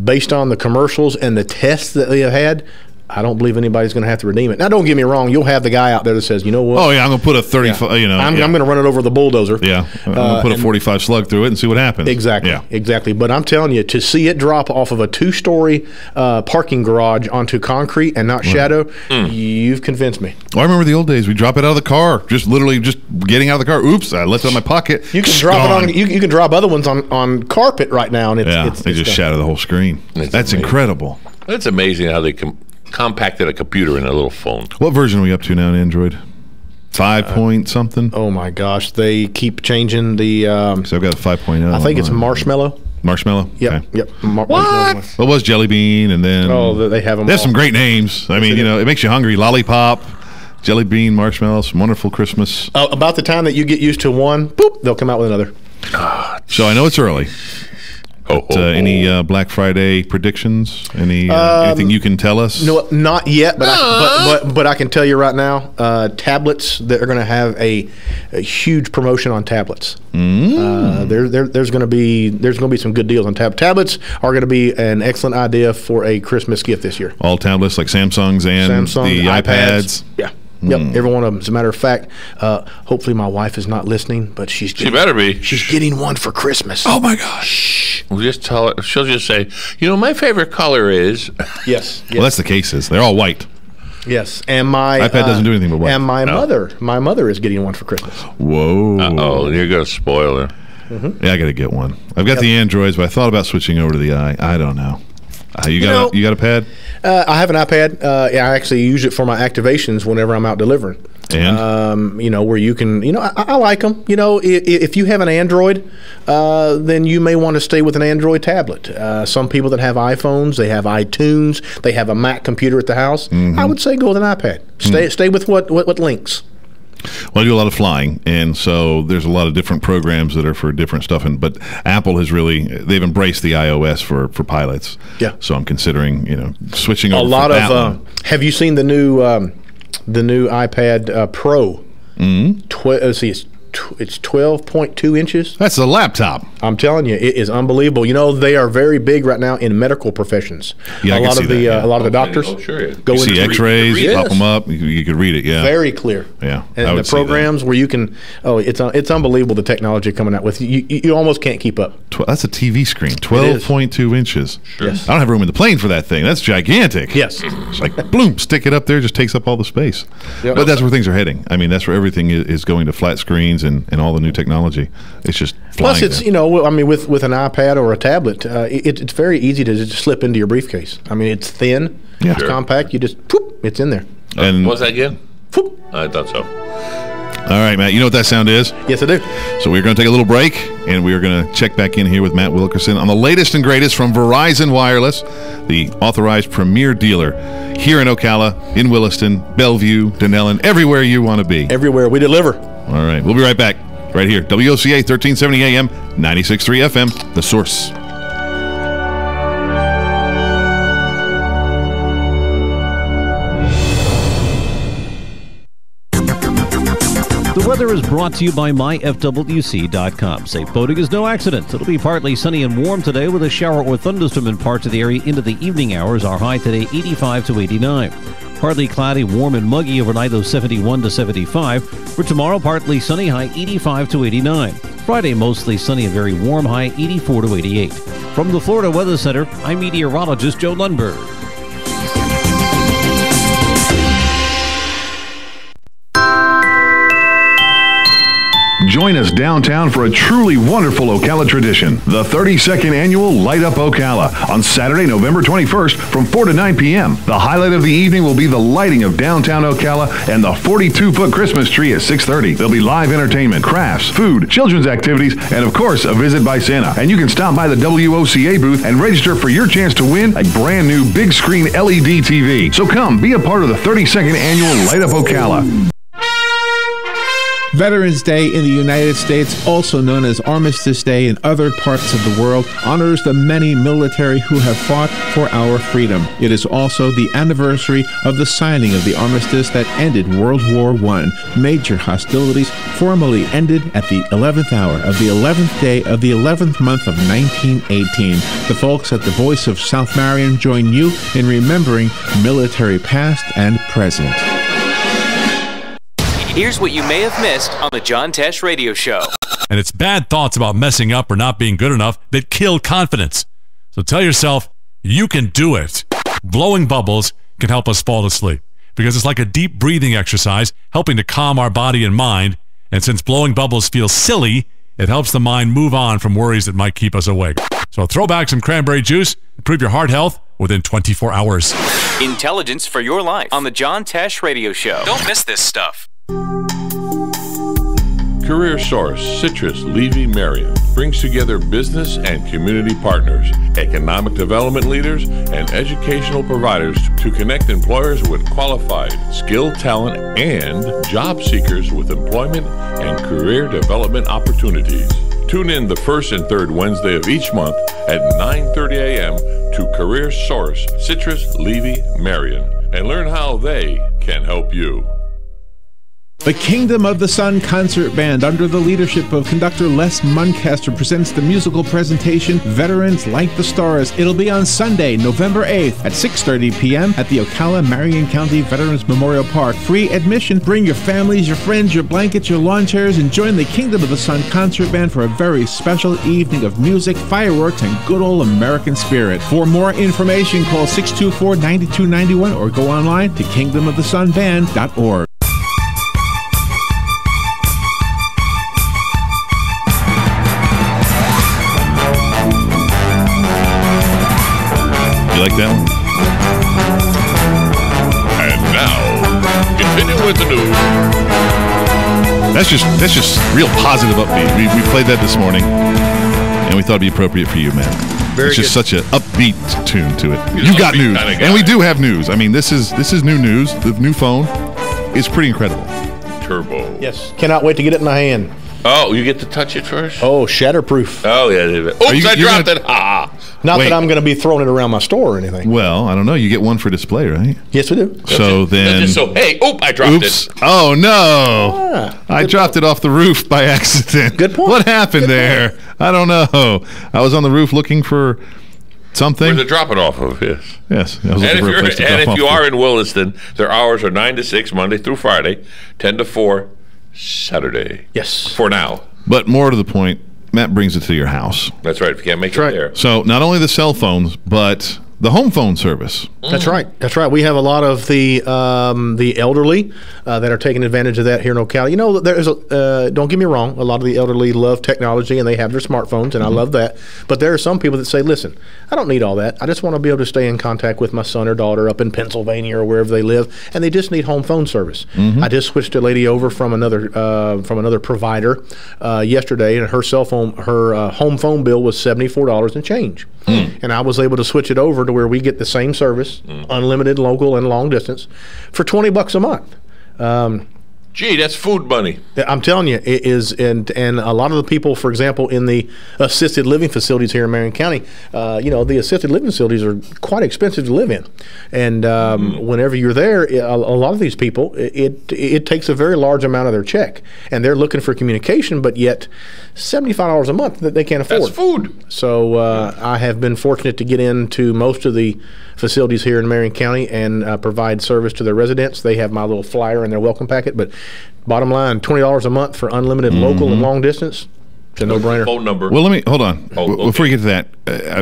based on the commercials and the tests that they have had, I don't believe anybody's going to have to redeem it. Now, don't get me wrong. You'll have the guy out there that says, you know what? Oh, yeah, I'm going to put a 35, I'm going to run it over the bulldozer. Yeah, I'm going to put a 45 slug through it and see what happens. Exactly, yeah. Exactly. But I'm telling you, to see it drop off of a 2-story parking garage onto concrete and not shadow, you've convinced me. Well, I remember the old days. We drop it out of the car, just getting out of the car. Oops, I left it in my pocket. You can drop it on. You can drop other ones on carpet right now, and they just shatter the whole screen. That's incredible. It's amazing how they compacted a computer in a little phone. What version are we up to now in Android? 5 point something? Oh my gosh, they keep changing the. So I've got a 5.0. I think it's Marshmallow. Marshmallow? Yep. Okay. Yep. What? Well, it was Jelly Bean, and then. Oh, they have them. They have some great names. I mean, it makes you hungry. Lollipop, Jelly Bean, Marshmallow, some wonderful Christmas. About the time that you get used to one, boop, they'll come out with another. So I know it's early. Any Black Friday predictions? Anything you can tell us? No, not yet. But I can tell you right now, tablets. They're going to have a huge promotion on tablets. There's going to be some good deals on tablets. Tablets are going to be an excellent idea for a Christmas gift this year. All tablets like Samsung's and the iPads. Yeah. Yep, every one of them. As a matter of fact, hopefully my wife is not listening, but she better be. She's getting one for Christmas. Oh my gosh! We'll just tell her. She'll just say, my favorite color is. Yes. Well, that's the cases. They're all white. Yes, and my iPad doesn't do anything but white. And my mother is getting one for Christmas. Whoa! Uh-oh, you're gonna spoil her. Mm-hmm. Yeah, I got to get one. I've got the Androids, but I thought about switching over to the I don't know. You got a pad? I have an iPad. I actually use it for my activations whenever I'm out delivering. And where you can, I like them. If you have an Android, then you may want to stay with an Android tablet. Some people that have iPhones, they have iTunes, they have a Mac computer at the house. I would say go with an iPad. Stay with what links. Well, I do a lot of flying, and so there's a lot of different programs that are for different stuff. But Apple has they've embraced the iOS for pilots. Yeah. So I'm considering, switching over. A lot of. Have you seen the new iPad Pro? Mm-hmm. Let's see, it's 12.2 inches. That's a laptop. I'm telling you, it is unbelievable. You know, they are very big right now in medical professions. Yeah, a lot of the doctors go you see X-rays, yes. pop them up. You could read it. Yeah, very clear. Yeah, and the programs where you can. Oh, it's unbelievable the technology coming out with. You almost can't keep up. That's a TV screen, 12.2 inches. Sure. Yes. I don't have room in the plane for that thing. That's gigantic. Yes, it's like boom, stick it up there, just takes up all the space. Yep. But that's where things are heading. I mean, that's where everything is going to flat screens and all the new technology. It's just plus it's there. With an iPad or a tablet, it's very easy to just slip into your briefcase. I mean, it's thin, it's compact. You just it's in there. And what was that again? I thought so. All right, Matt, you know what that sound is? Yes, I do. So we're going to take a little break, and we are going to check back in here with Matt Wilkerson on the latest and greatest from Verizon Wireless, the authorized premier dealer here in Ocala, in Williston, Bellevue, Dunellen, everywhere you want to be. Everywhere. We deliver. All right. We'll be right back right here. WOCA 1370 AM, 96.3 FM, The Source. The weather is brought to you by myfwc.com. Safe boating is no accident. It'll be partly sunny and warm today with a shower or thunderstorm in parts of the area into the evening hours. Our high today 85 to 89. Partly cloudy, warm and muggy overnight, though 71 to 75. For tomorrow, partly sunny, high 85 to 89. Friday, mostly sunny and very warm, high 84 to 88. From the Florida Weather Center, I'm meteorologist Joe Lundberg. Join us downtown for a truly wonderful Ocala tradition, the 32nd annual Light Up Ocala, on Saturday, November 21st from 4 to 9 p.m. The highlight of the evening will be the lighting of downtown Ocala and the 42-foot Christmas tree at 6:30. There'll be live entertainment, crafts, food, children's activities, and of course, a visit by Santa. And you can stop by the WOCA booth and register for your chance to win a brand new big screen LED TV. So come, be a part of the 32nd annual Light Up Ocala. Veterans Day in the United States, also known as Armistice Day in other parts of the world, honors the many military who have fought for our freedom. It is also the anniversary of the signing of the armistice that ended World War I. Major hostilities formally ended at the 11th hour of the 11th day of the 11th month of 1918. The folks at the Voice of South Marion join you in remembering military past and present. Here's what you may have missed on the John Tesh Radio Show. And it's bad thoughts about messing up or not being good enough that kill confidence. So tell yourself, you can do it. Blowing bubbles can help us fall asleep because it's like a deep breathing exercise helping to calm our body and mind. And since blowing bubbles feel silly, it helps the mind move on from worries that might keep us awake. So throw back some cranberry juice, improve your heart health within 24 hours. Intelligence for your life on the John Tesh Radio Show. Don't miss this stuff. Career Source Citrus Levy Marion brings together business and community partners, economic development leaders, and educational providers to connect employers with qualified, skilled talent and job seekers with employment and career development opportunities. Tune in the first and third Wednesday of each month at 9:30 a.m. to Career Source Citrus Levy Marion and learn how they can help you. The Kingdom of the Sun Concert Band, under the leadership of conductor Les Muncaster, presents the musical presentation Veterans Like the Stars. It'll be on Sunday, November 8th at 6:30 p.m. at the Ocala Marion County Veterans Memorial Park. Free admission. Bring your families, your friends, your blankets, your lawn chairs, and join the Kingdom of the Sun Concert Band for a very special evening of music, fireworks, and good old American spirit. For more information, call 624-9291 or go online to kingdomofthesunband.org. You like that one? And now, continue with the news. That's just real positive upbeat. We played that this morning, and we thought it'd be appropriate for you, man. It's just such an upbeat tune to it. You got news, and we do have news. I mean, this is new news. The new phone is pretty incredible. Turbo. Yes, cannot wait to get it in my hand. Oh, you get to touch it first? Oh, shatterproof. Oh, yeah. Oops, I dropped it. Ah. Not that I'm going to be throwing it around my store or anything. Well, I don't know. You get one for display, right? Yes, we do. So then. Just so, hey, I dropped it. Oh, no. I dropped it off the roof by accident. Good point. What happened there? I don't know. I was on the roof looking for something. Where to drop it off of, yes. Yes. And if you are in Williston, their hours are 9 to 6, Monday through Friday, 10 to 4, Saturday. Yes. For now. But more to the point, Matt brings it to your house. That's right. If you can't make it there. So not only the cell phones, but the home phone service. That's right. That's right. We have a lot of the elderly that are taking advantage of that here in Ocala. You know, there's don't get me wrong. A lot of the elderly love technology and they have their smartphones, and I love that. But there are some people that say, "Listen, I don't need all that. I just want to be able to stay in contact with my son or daughter up in Pennsylvania or wherever they live, and they just need home phone service." I just switched a lady over from another provider yesterday, and her home phone bill was $74 and change, and I was able to switch it over to where we get the same service, unlimited, local, and long distance, for $20 a month. Gee, that's food money. I'm telling you, it is, and a lot of the people, for example, in the assisted living facilities here in Marion County, the assisted living facilities are quite expensive to live in, and whenever you're there, a lot of these people, it takes a very large amount of their check, and they're looking for communication, but yet $75 a month that they can't afford. That's food. So I have been fortunate to get into most of the facilities here in Marion County and provide service to their residents. They have my little flyer in their welcome packet, but bottom line, $20 a month for unlimited local and long distance. It's a no-brainer. Phone number. Well, hold on. Before we get to that,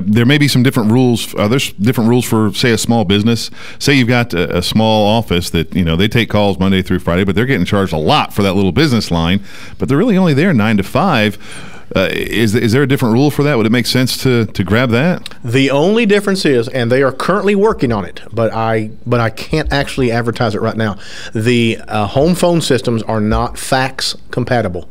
there may be some different rules. There's different rules for, say, a small business. Say you've got a small office that, they take calls Monday through Friday, but they're getting charged a lot for that little business line, but they're really only there 9 to 5. Is there a different rule for that? Would it make sense to grab that? The only difference is, and they are currently working on it, but I can't actually advertise it right now. The home phone systems are not fax compatible.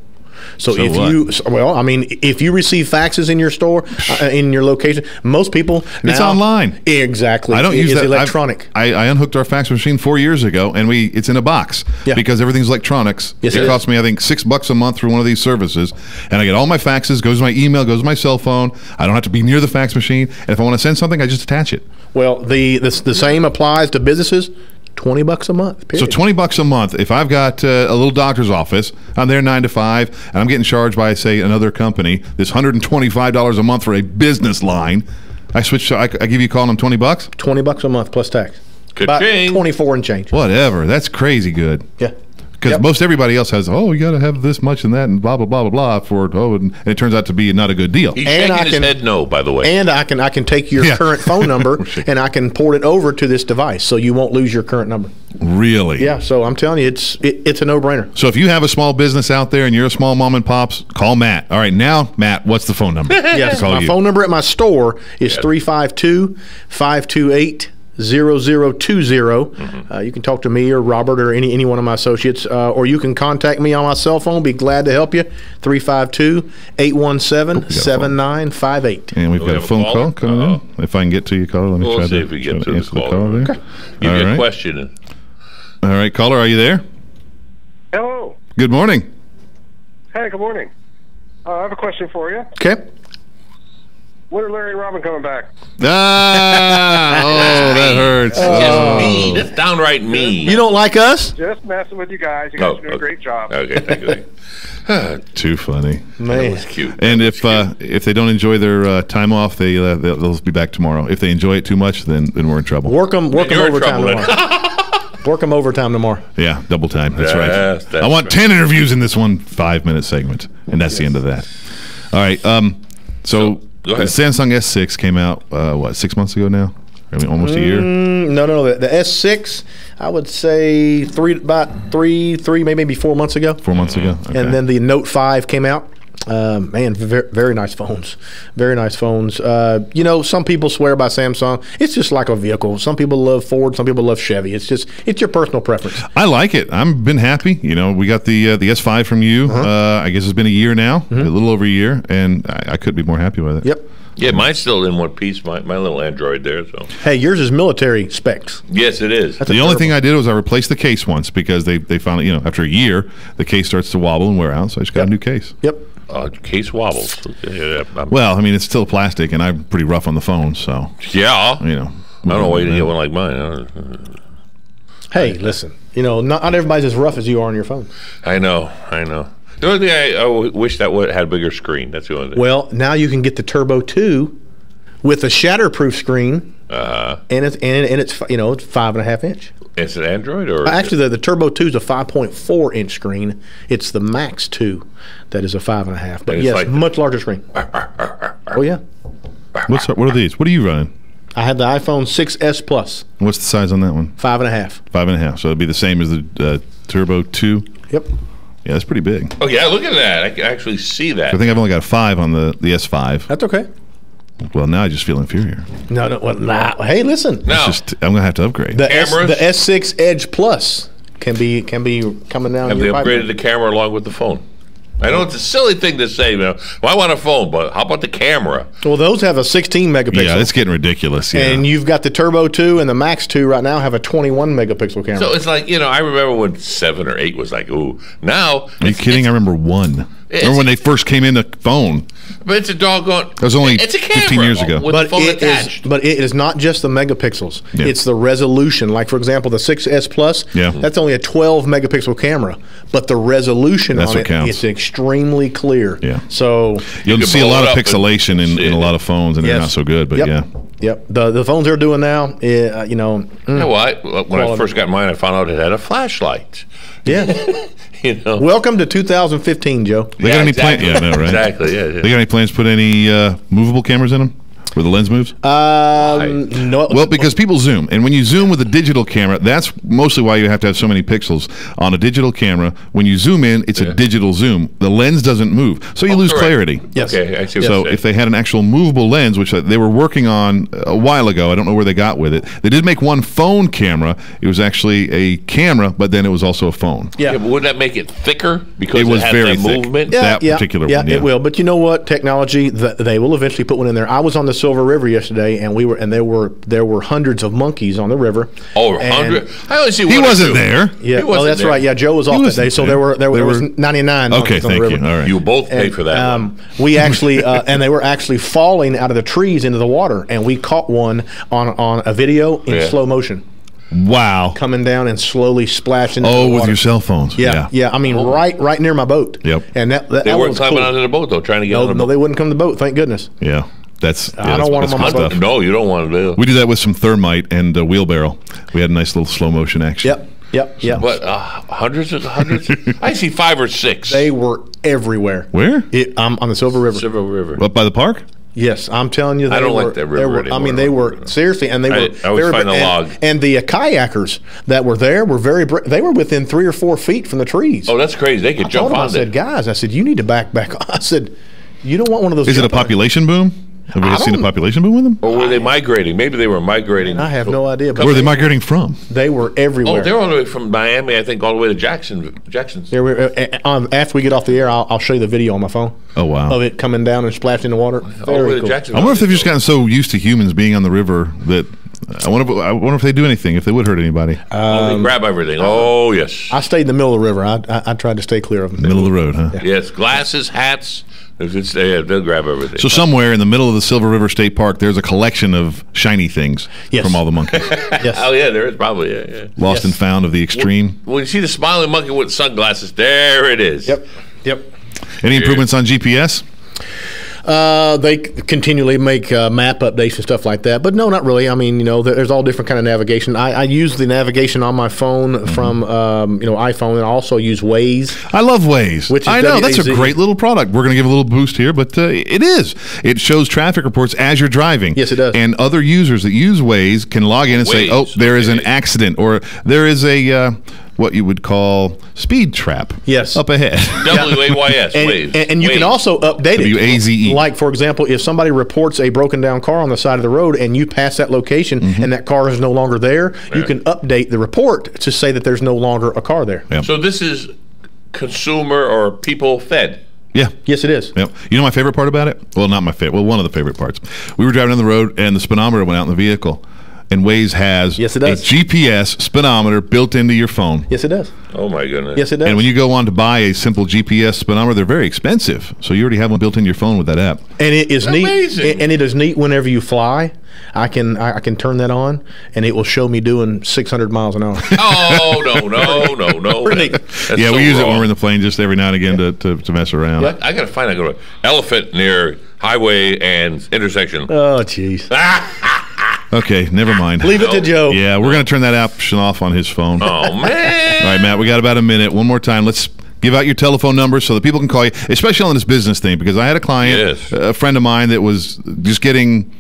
So if you receive faxes in your store, in your location, most people now, it's online. Exactly. I don't use that. Electronic. I unhooked our fax machine 4 years ago, and it's in a box because everything's electronics. Yes, it costs me, I think, $6 a month through one of these services, and I get all my faxes, goes to my email, goes to my cell phone. I don't have to be near the fax machine, and if I want to send something, I just attach it. Well, the same applies to businesses. $20 a month. Period. So $20 a month. If I've got a little doctor's office, I'm there 9 to 5, and I'm getting charged by, say, another company this $125 a month for a business line. I give you a call and I'm $20. $20 a month plus tax. About 24 and change. Whatever. That's crazy good. Yeah. Because most everybody else has, you got to have this much and that and blah, blah, blah, blah, blah, and it turns out to be not a good deal. He's shaking his head no, by the way. And I can take your current phone number and I can port it over to this device so you won't lose your current number. Really? Yeah, so I'm telling you, it's a no-brainer. So if you have a small business out there and you're a small mom and pops, call Matt. All right, now, Matt, what's the phone number? Yes, my phone number at my store is 352-528 0020. You can talk to me or Robert or any one of my associates, or you can contact me on my cell phone. Be glad to help you. 352-817-7958. And we've got a phone call coming in. If I can get to you, caller, let me try see if we get to answer the caller there. Okay. Give me a question. All right, caller, are you there? Hello. Good morning. Hey, good morning. I have a question for you. Okay. When are Larry and Robin coming back? That hurts. Just mean. It's downright mean. You don't like us? Just messing with you guys. You guys are doing a great job. Okay, thank you. Too funny. Man. That was cute. And if they don't enjoy their time off, they'll be back tomorrow. If they enjoy it too much, then we're in trouble. Work them overtime tomorrow. Work them overtime tomorwer. Yeah, double time. That's right. That's I want 10 interviews in this 1 5-minute segment, and that's the end of that. All right. So the Samsung S6 came out 6 months ago now? I mean, almost a year. No. The S6, I would say about three, maybe 4 months ago. 4 months ago. Okay. And then the Note 5 came out. Man, very nice phones. Very nice phones. Some people swear by Samsung. It's just like a vehicle. Some people love Ford. Some people love Chevy. It's your personal preference. I like it. I've been happy. We got the S5 from you. I guess it's been a year now, a little over a year, and I couldn't be more happy with it. Yep. Yeah, mine's still in one piece. My little Android there. So. Hey, yours is military specs. Yes, it is. The only thing I did was I replaced the case once because they found after a year the case starts to wobble and wear out, so I just got a new case. Yep. Case wobbles. Well, I mean, it's still plastic, and I'm pretty rough on the phone, so. Yeah. You know. I don't know why you didn't get one like mine. Hey, listen. You know, not everybody's as rough as you are on your phone. I know. The only thing I wish that had a bigger screen. That's the only thing. Well, now you can get the Turbo 2 with a shatterproof screen, and it's 5.5 inch. Is it Android or? Actually, the Turbo 2 is a 5.4 inch screen. It's the Max 2 that is a 5.5. But yes, much larger screen. Oh yeah. What are these? What are you running? I had the iPhone 6s Plus. What's the size on that one? 5.5. 5.5. So it'd be the same as the Turbo 2. Yep. Yeah, that's pretty big. Oh yeah, look at that! I can actually see that. I think I've only got a 5 on the S5. That's okay. Well, now I just feel inferior. No. Well, nah. Hey, listen. No. I'm gonna have to upgrade. The S6 Edge Plus can be coming down. Have they upgraded the camera along with the phone? I know it's a silly thing to say, well, I want a phone, but how about the camera? Well, those have a 16 megapixel. Yeah, it's getting ridiculous. Yeah. And you've got the Turbo 2 and the Max 2 right now have a 21 megapixel camera. So it's like, I remember when 7 or 8 was like, ooh. Now. Are you kidding? I remember 1. Remember when they first came in the phone? But it's a doggone. That was only it's a camera 15 years ago. With the phone attached. But it is not just the megapixels. Yeah. It's the resolution. Like, for example, the 6S Plus, that's only a 12 megapixel camera. But the resolution on it is extremely clear. Yeah. So you'll see a lot of pixelation in a lot of phones, and they're not so good. But Yep. The phones they're doing now, You know what? When I first got mine, I found out it had a flashlight. Yeah. You Welcome to 2015, Joe. They got any plans? Yeah, I know, right? Exactly. Yeah. They got any plans to put any movable cameras in them? Where the lens moves? No. Well, because people zoom, and when you zoom with a digital camera, that's mostly why you have to have so many pixels on a digital camera. When you zoom in, it's a digital zoom. The lens doesn't move, so you lose clarity. Yes. Okay, I see what So you're if they had an actual movable lens, which they were working on a while ago, I don't know where they got with it. They did make one phone camera. It was actually a camera, but then it was also a phone. Yeah, but would that make it thicker because it was had very that thick. movement? That particular one. Yeah, it will. But you know what? Technology, they will eventually put one in there. I was on the Silver River yesterday, and there were hundreds of monkeys on the river. Oh, 100. I only see he wasn't there. Yeah, well, that's right. Yeah, Joe was off that day, so there was 99 monkeys on the river. You. All right. You both pay for that. We actually, and they were actually falling out of the trees into the water, and we caught one on a video in slow motion. Wow. Coming down and slowly splashing into the water. With your cell phones. Yeah. I mean, right near my boat. Yep. And they weren't climbing onto the boat, though, trying to get on the boat. No, they wouldn't come to the boat, thank goodness. Yeah. I don't want them on my boat. No, you don't want to do. We do that with some thermite and a wheelbarrow. We had a nice little slow motion action. Yep. But hundreds? I see 5 or 6. They were everywhere. Where? On the Silver River. Silver River. Up by the park? Yes, I'm telling you. I don't like that river anymore. I mean, they were seriously, and they were. I always find a log. And the kayakers that were there were they were within 3 or 4 feet from the trees. Oh, that's crazy! They could jump on it. I said, guys, you need to back. I said, you don't want one of those. Is it a population boom? Have we seen a population boom with them? Or were they migrating? Maybe they were migrating. I have no idea. Where are they migrating from? They were everywhere. Oh, they're all the way from Miami, I think, all the way to Jackson's. After we get off the air, I'll show you the video on my phone. Oh, wow. Of it coming down and splashing in the water. Very cool. I wonder if they've just gotten so used to humans being on the river that I wonder if they do anything, if they would hurt anybody. They grab everything. Oh, yes. I stayed in the middle of the river. I tried to stay clear of them. Middle of the road, huh? Yeah. Yes, glasses, hats. They'll grab everything. So somewhere in the middle of the Silver River State Park, there's a collection of shiny things from all the monkeys. Yes. Oh, yeah, there is probably. Yeah. Lost and found of the extreme. When you see the smiling monkey with sunglasses, there it is. Yep. Any improvements on GPS? They continually make map updates and stuff like that, but no, not really. I mean, there's all different kind of navigation. I use the navigation on my phone from iPhone, and I also use Waze. I love Waze. I know that's a great little product. We're going to give a little boost here, but it is. It shows traffic reports as you're driving. Yes, it does. And other users that use Waze can log in and say, "Oh, there is an accident," or there is a what you would call speed trap. Yes. Up ahead. WAYS, Waze. And you can also update it. WAZE. Like, for example, if somebody reports a broken down car on the side of the road and you pass that location and that car is no longer there, you can update the report to say that there's no longer a car there. Yep. So this is consumer or people fed. Yeah. Yes, it is. Yep. You know my favorite part about it? Well, not my favorite. Well, one of the favorite parts. We were driving down the road, and the speedometer went out in the vehicle. and Waze has Yes, it does. a GPS speedometer built into your phone. Yes, it does. Oh, my goodness. Yes, it does. And when you go on to buy a simple GPS speedometer, they're very expensive. So you already have one built in your phone with that app. And it is Amazing. neat. And it is neat whenever you fly. I can turn that on, and it will show me doing 600 miles an hour. Oh, no. Pretty neat. That's Yeah, so we use it wrong. when we're in the plane just every now and again to mess around. I got to find a elephant near highway and intersection. Oh, jeez. Okay, never mind. Leave it to Joe. Yeah, we're going to turn that option off on his phone. Oh, man. All right, Matt, we got about a minute. One more time. Let's give out your telephone number so that people can call you, especially on this business thing, because I had a client, a friend of mine, that was just getting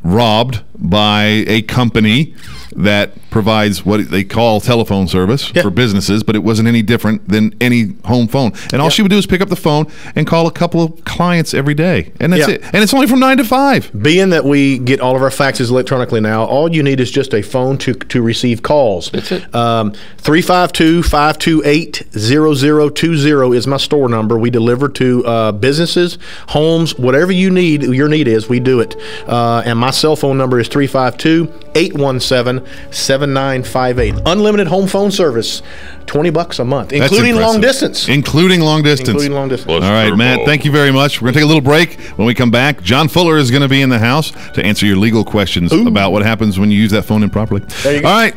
robbed by a company that provides what they call telephone service for businesses, but it wasn't any different than any home phone. And all she would do is pick up the phone and call a couple of clients every day. And that's it. And it's only from 9 to 5. Being that we get all of our faxes electronically now, all you need is just a phone to receive calls. That's it. 352-528-0020 is my store number. We deliver to businesses, homes, whatever your need is, we do it. And my cell phone number is 352-817-7958. Unlimited home phone service, $20 a month, including long distance. Including long distance. Including long distance. All right, Matt, thank you very much. We're going to take a little break. When we come back, John Fuller is going to be in the house to answer your legal questions about what happens when you use that phone improperly. There you go. All right,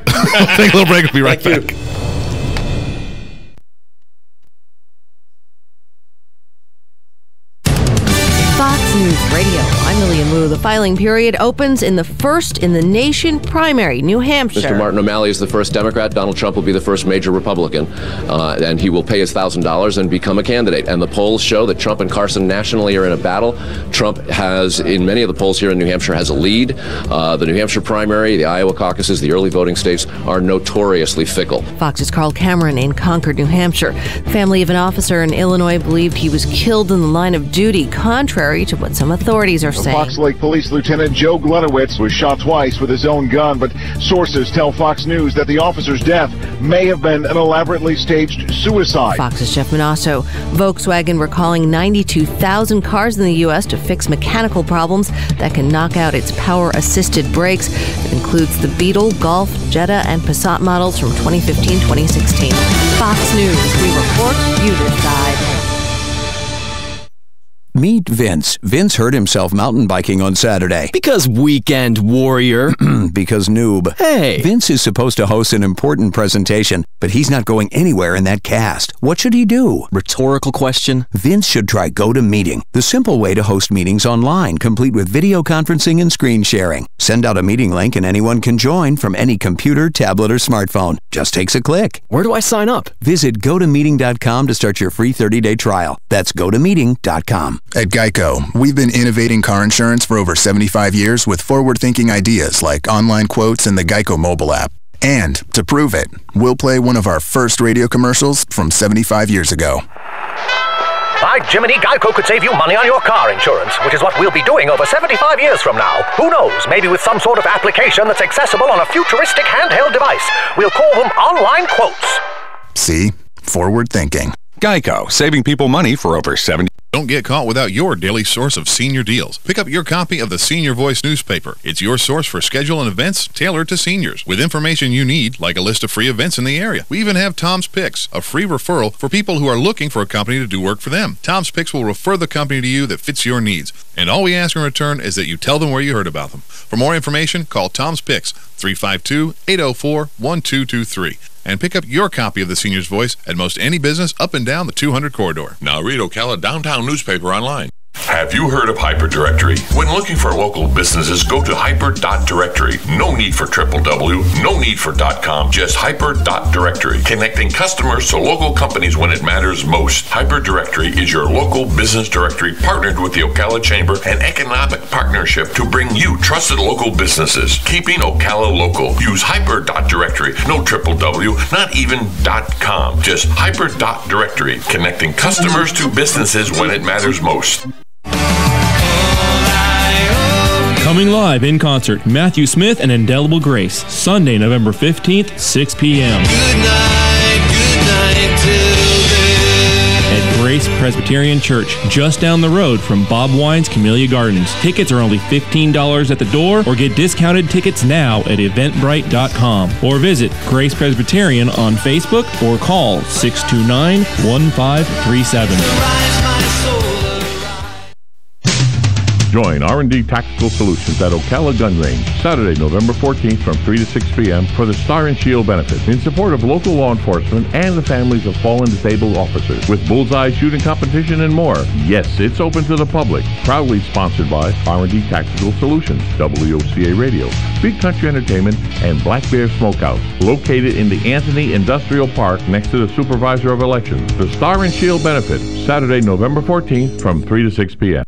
take a little break. We'll be right back. Fox News Radio. I'm Lillian Wu. The filing period opens in the first in the nation primary, New Hampshire. Mr. Martin O'Malley is the first Democrat. Donald Trump will be the first major Republican. And he will pay his $1,000 and become a candidate. And the polls show that Trump and Carson nationally are in a battle. Trump has, in many of the polls here in New Hampshire, has a lead. The New Hampshire primary, the Iowa caucuses, the early voting states are notoriously fickle. Fox's Carl Cameron in Concord, New Hampshire. The family of an officer in Illinois believed he was killed in the line of duty, contrary to what some authorities are saying. Fox Lake Police Lieutenant Joe Glenowitz was shot twice with his own gun, but sources tell Fox News that the officer's death may have been an elaborately staged suicide. Fox's Jeff Manasso. Volkswagen recalling 92,000 cars in the U.S. to fix mechanical problems that can knock out its power-assisted brakes. It includes the Beetle, Golf, Jetta, and Passat models from 2015-2016. Fox News. We report, you decide. Meet Vince. Vince hurt himself mountain biking on Saturday. Because weekend warrior. Because noob. Hey. Vince is supposed to host an important presentation, but he's not going anywhere in that cast. What should he do? Rhetorical question. Vince should try GoToMeeting, the simple way to host meetings online, complete with video conferencing and screen sharing. Send out a meeting link and anyone can join from any computer, tablet, or smartphone. Just takes a click. Where do I sign up? Visit GoToMeeting.com to start your free 30-day trial. That's GoToMeeting.com. At Geico, we've been innovating car insurance for over 75 years with forward-thinking ideas like online quotes and the Geico mobile app. And to prove it, we'll play one of our first radio commercials from 75 years ago. By Jiminy, Geico could save you money on your car insurance, which is what we'll be doing over 75 years from now. Who knows, maybe with some sort of application that's accessible on a futuristic handheld device. We'll call them online quotes. See? Forward thinking. Geico, saving people money for over 70. Don't get caught without your daily source of senior deals. Pick up your copy of the Senior Voice newspaper. It's your source for schedule and events tailored to seniors, with information you need, like a list of free events in the area. We even have Tom's Picks, a free referral for people who are looking for a company to do work for them. Tom's Picks will refer the company to you that fits your needs, and all we ask in return is that you tell them where you heard about them. For more information, call Tom's Picks, 352-804-1223. And pick up your copy of the Senior's Voice at most any business up and down the 200 corridor. Now read Ocala Downtown newspaper online. Have you heard of Hyperdirectory? When looking for local businesses, go to hyper.directory. No need for www, no need for .com, just hyper.directory. Connecting customers to local companies when it matters most. Hyperdirectory is your local business directory partnered with the Ocala Chamber and Economic Partnership to bring you trusted local businesses. Keeping Ocala local. Use hyper.directory. No www, not even .com, just hyper.directory. Connecting customers to businesses when it matters most. Coming live in concert, Matthew Smith and Indelible Grace, Sunday, November 15th, 6 p.m. At Grace Grace Presbyterian Church, just down the road from Bob Wine's Camellia Gardens. Tickets are only $15 at the door, or get discounted tickets now at eventbrite.com, or visit Grace Presbyterian on Facebook or call 629-1537. Join R&D Tactical Solutions at Ocala Gun Range, Saturday, November 14th from 3 to 6 p.m. for the Star and Shield benefit in support of local law enforcement and the families of fallen disabled officers with bullseye shooting competition and more. Yes, it's open to the public. Proudly sponsored by R&D Tactical Solutions, WOCA Radio, Big Country Entertainment, and Black Bear Smokehouse, located in the Anthony Industrial Park next to the Supervisor of Elections. The Star and Shield benefit, Saturday, November 14th from 3 to 6 p.m.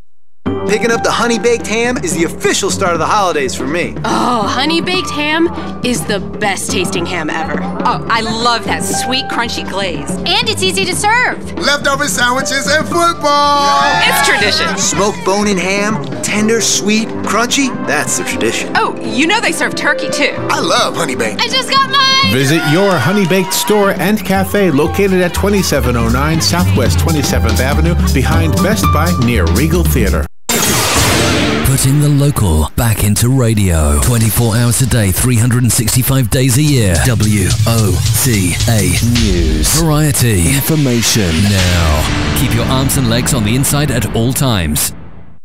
Picking up the Honey Baked Ham is the official start of the holidays for me. Oh, Honey Baked Ham is the best tasting ham ever. Oh, I love that sweet, crunchy glaze. And it's easy to serve. Leftover sandwiches and football. It's tradition. Smoked bone-in ham, tender, sweet, crunchy. That's the tradition. Oh, you know they serve turkey too. I love Honey Baked. I just got mine. Visit your Honey Baked store and cafe located at 2709 Southwest 27th Avenue behind Best Buy near Regal Theater. Putting the local back into radio. 24 hours a day, 365 days a year. WOCA News. Variety. Information. Now. Keep your arms and legs on the inside at all times.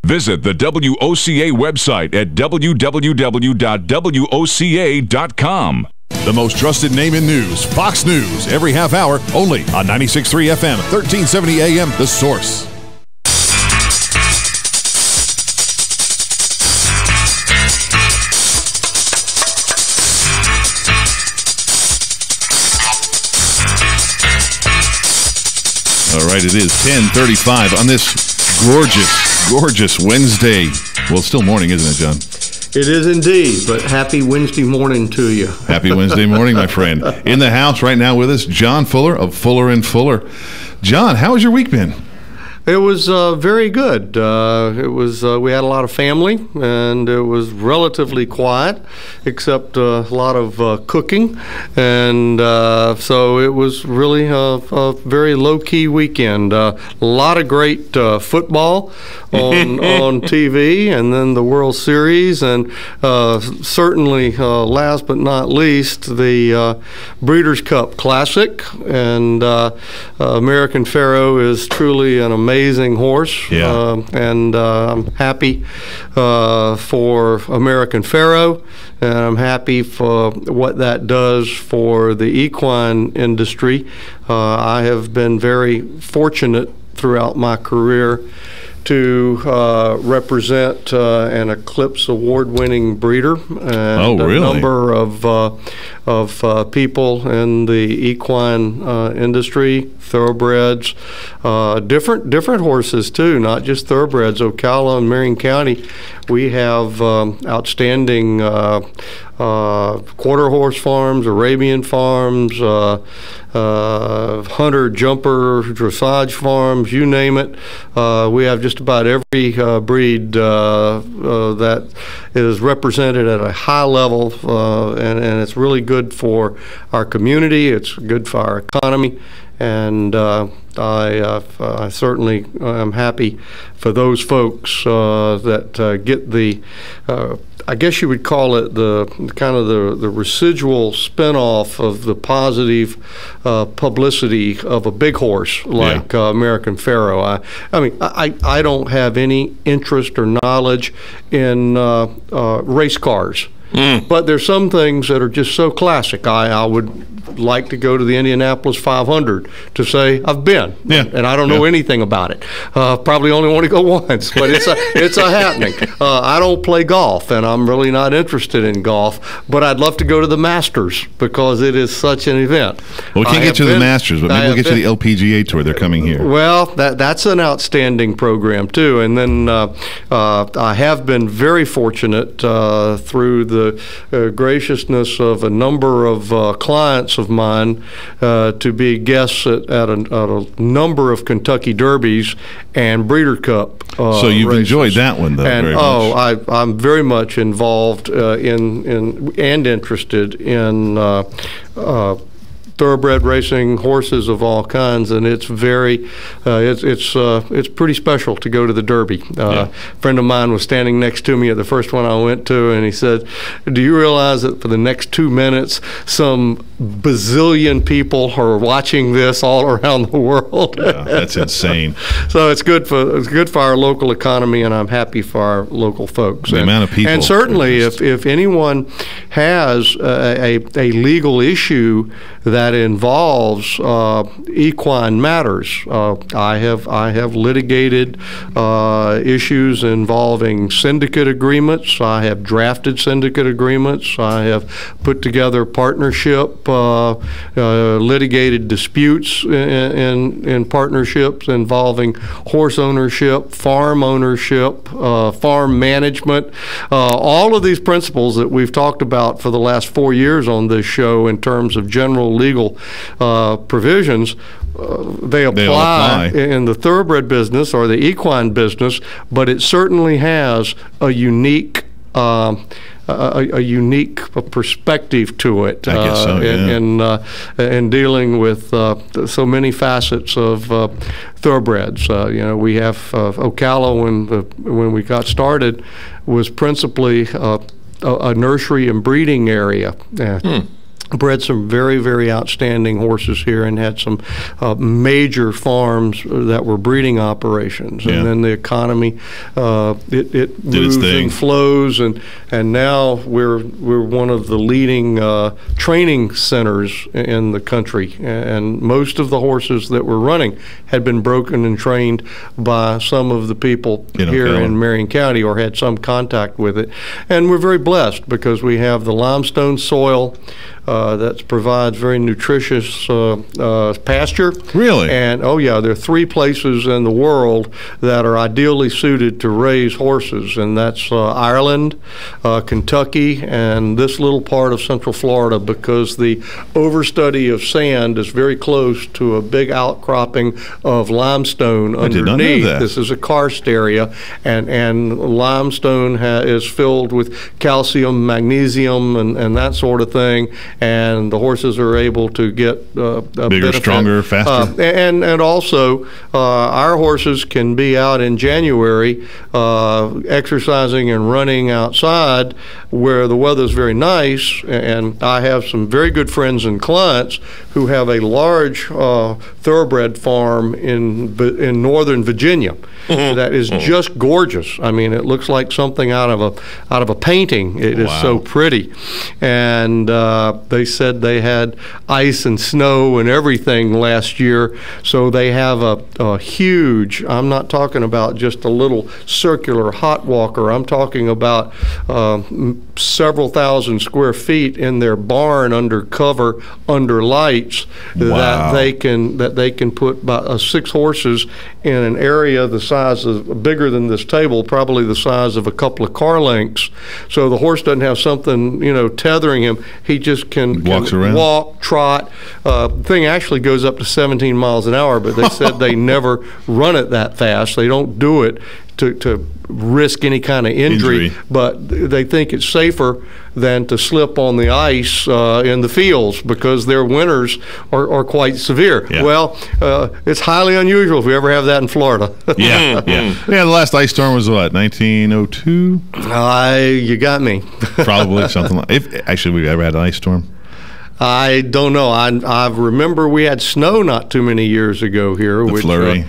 Visit the WOCA website at www.woca.com. The most trusted name in news, Fox News, every half hour, only on 96.3 FM, 1370 AM, The Source. All right, it is 10:35 on this gorgeous Wednesday. Well, it's still morning, isn't it, John? It is indeed, but happy Wednesday morning to you. Happy Wednesday morning, my friend. In the house right now with us, John Fuller of Fuller & Fuller. John, how has your week been? It was very good. We had a lot of family, and it was relatively quiet, except a lot of cooking, and so it was really a very low-key weekend. A lot of great football on TV, and then the World Series, and certainly last but not least, the Breeders' Cup Classic, and American Pharoah is truly an amazing horse, and I'm happy for American Pharoah, and I'm happy for what that does for the equine industry. I have been very fortunate throughout my career to represent an Eclipse Award-winning breeder, and a number of people in the equine industry, thoroughbreds, different horses too, not just thoroughbreds. Ocala and Marion County, we have outstanding quarter horse farms, Arabian farms, hunter, jumper, dressage farms, you name it. We have just about every breed that is represented at a high level, and it's really good for our community. It's good for our economy, and I certainly am happy for those folks that get the I guess you would call it the kind of the residual spinoff of the positive publicity of a big horse like American Pharoah. I mean, I don't have any interest or knowledge in race cars, but there's some things that are just so classic. I would like to go to the Indianapolis 500 to say I've been, and I don't know anything about it. Probably only want to go once, but it's a happening. I don't play golf, and I'm really not interested in golf, but I'd love to go to the Masters because it is such an event. Well, we can't get you to the Masters, but maybe we'll get you to the LPGA Tour. They're coming here. Well, that's an outstanding program too. And then I have been very fortunate through the graciousness of a number of clients of mine to be guests at a number of Kentucky Derbies and Breeder Cup so you've races. Enjoyed that one, though, and very much. I'm very much involved in and interested in thoroughbred racing, horses of all kinds, and it's very, it's pretty special to go to the Derby. A friend of mine was standing next to me at the first one I went to, and he said, "Do you realize that for the next 2 minutes, some bazillion people are watching this all around the world?" Yeah, that's insane. So it's good for our local economy, and I'm happy for our local folks. The amount of people. And certainly, if anyone has a legal issue that involves equine matters, I have litigated issues involving syndicate agreements. I have drafted syndicate agreements. I have put together partnership, litigated disputes in partnerships involving horse ownership, farm ownership, farm management. All of these principles that we've talked about for the last 4 years on this show in terms of general legal provisions, they apply in the thoroughbred business or the equine business, but it certainly has a unique perspective to it. I guess so, yeah. In dealing with so many facets of thoroughbreds. We have Ocala when we got started was principally a nursery and breeding area. Bred some very, very outstanding horses here and had some major farms that were breeding operations. And then the economy, it moves and flows, and now we're one of the leading training centers in the country. And most of the horses that we're running had been broken and trained by some of the people here in Marion County or had some contact with it. And we're very blessed because we have the limestone soil that provides very nutritious pasture. Really? And there are 3 places in the world that are ideally suited to raise horses, and that's Ireland, Kentucky, and this little part of Central Florida, because the overstudy of sand is very close to a big outcropping of limestone underneath. I did not know that. This is a karst area, and limestone is filled with calcium, magnesium, and that sort of thing. And the horses are able to get a bigger, benefit. stronger, faster. And also, our horses can be out in January exercising and running outside where the weather's very nice. And I have some very good friends and clients who have a large thoroughbred farm in northern Virginia that is just gorgeous. I mean, it looks like something out of a painting. It is so pretty. And they said they had ice and snow and everything last year, so they have a huge, I'm not talking about just a little circular hot walker, I'm talking about several thousand square feet in their barn under cover, under lights, that they can put about 6 horses in an area the size of, bigger than this table, probably the size of a couple of car lengths. So the horse doesn't have something, tethering him. He just can walk, trot. The thing actually goes up to 17 miles an hour, but they said they never run it that fast. They don't do it to risk any kind of injury, but they think it's safer than to slip on the ice in the fields because their winters are quite severe. Well, it's highly unusual if we ever have that in Florida. The last ice storm was what, 1902? You got me. Probably something like. If actually we've ever had an ice storm. I don't know. I remember we had snow not too many years ago here. The flurry.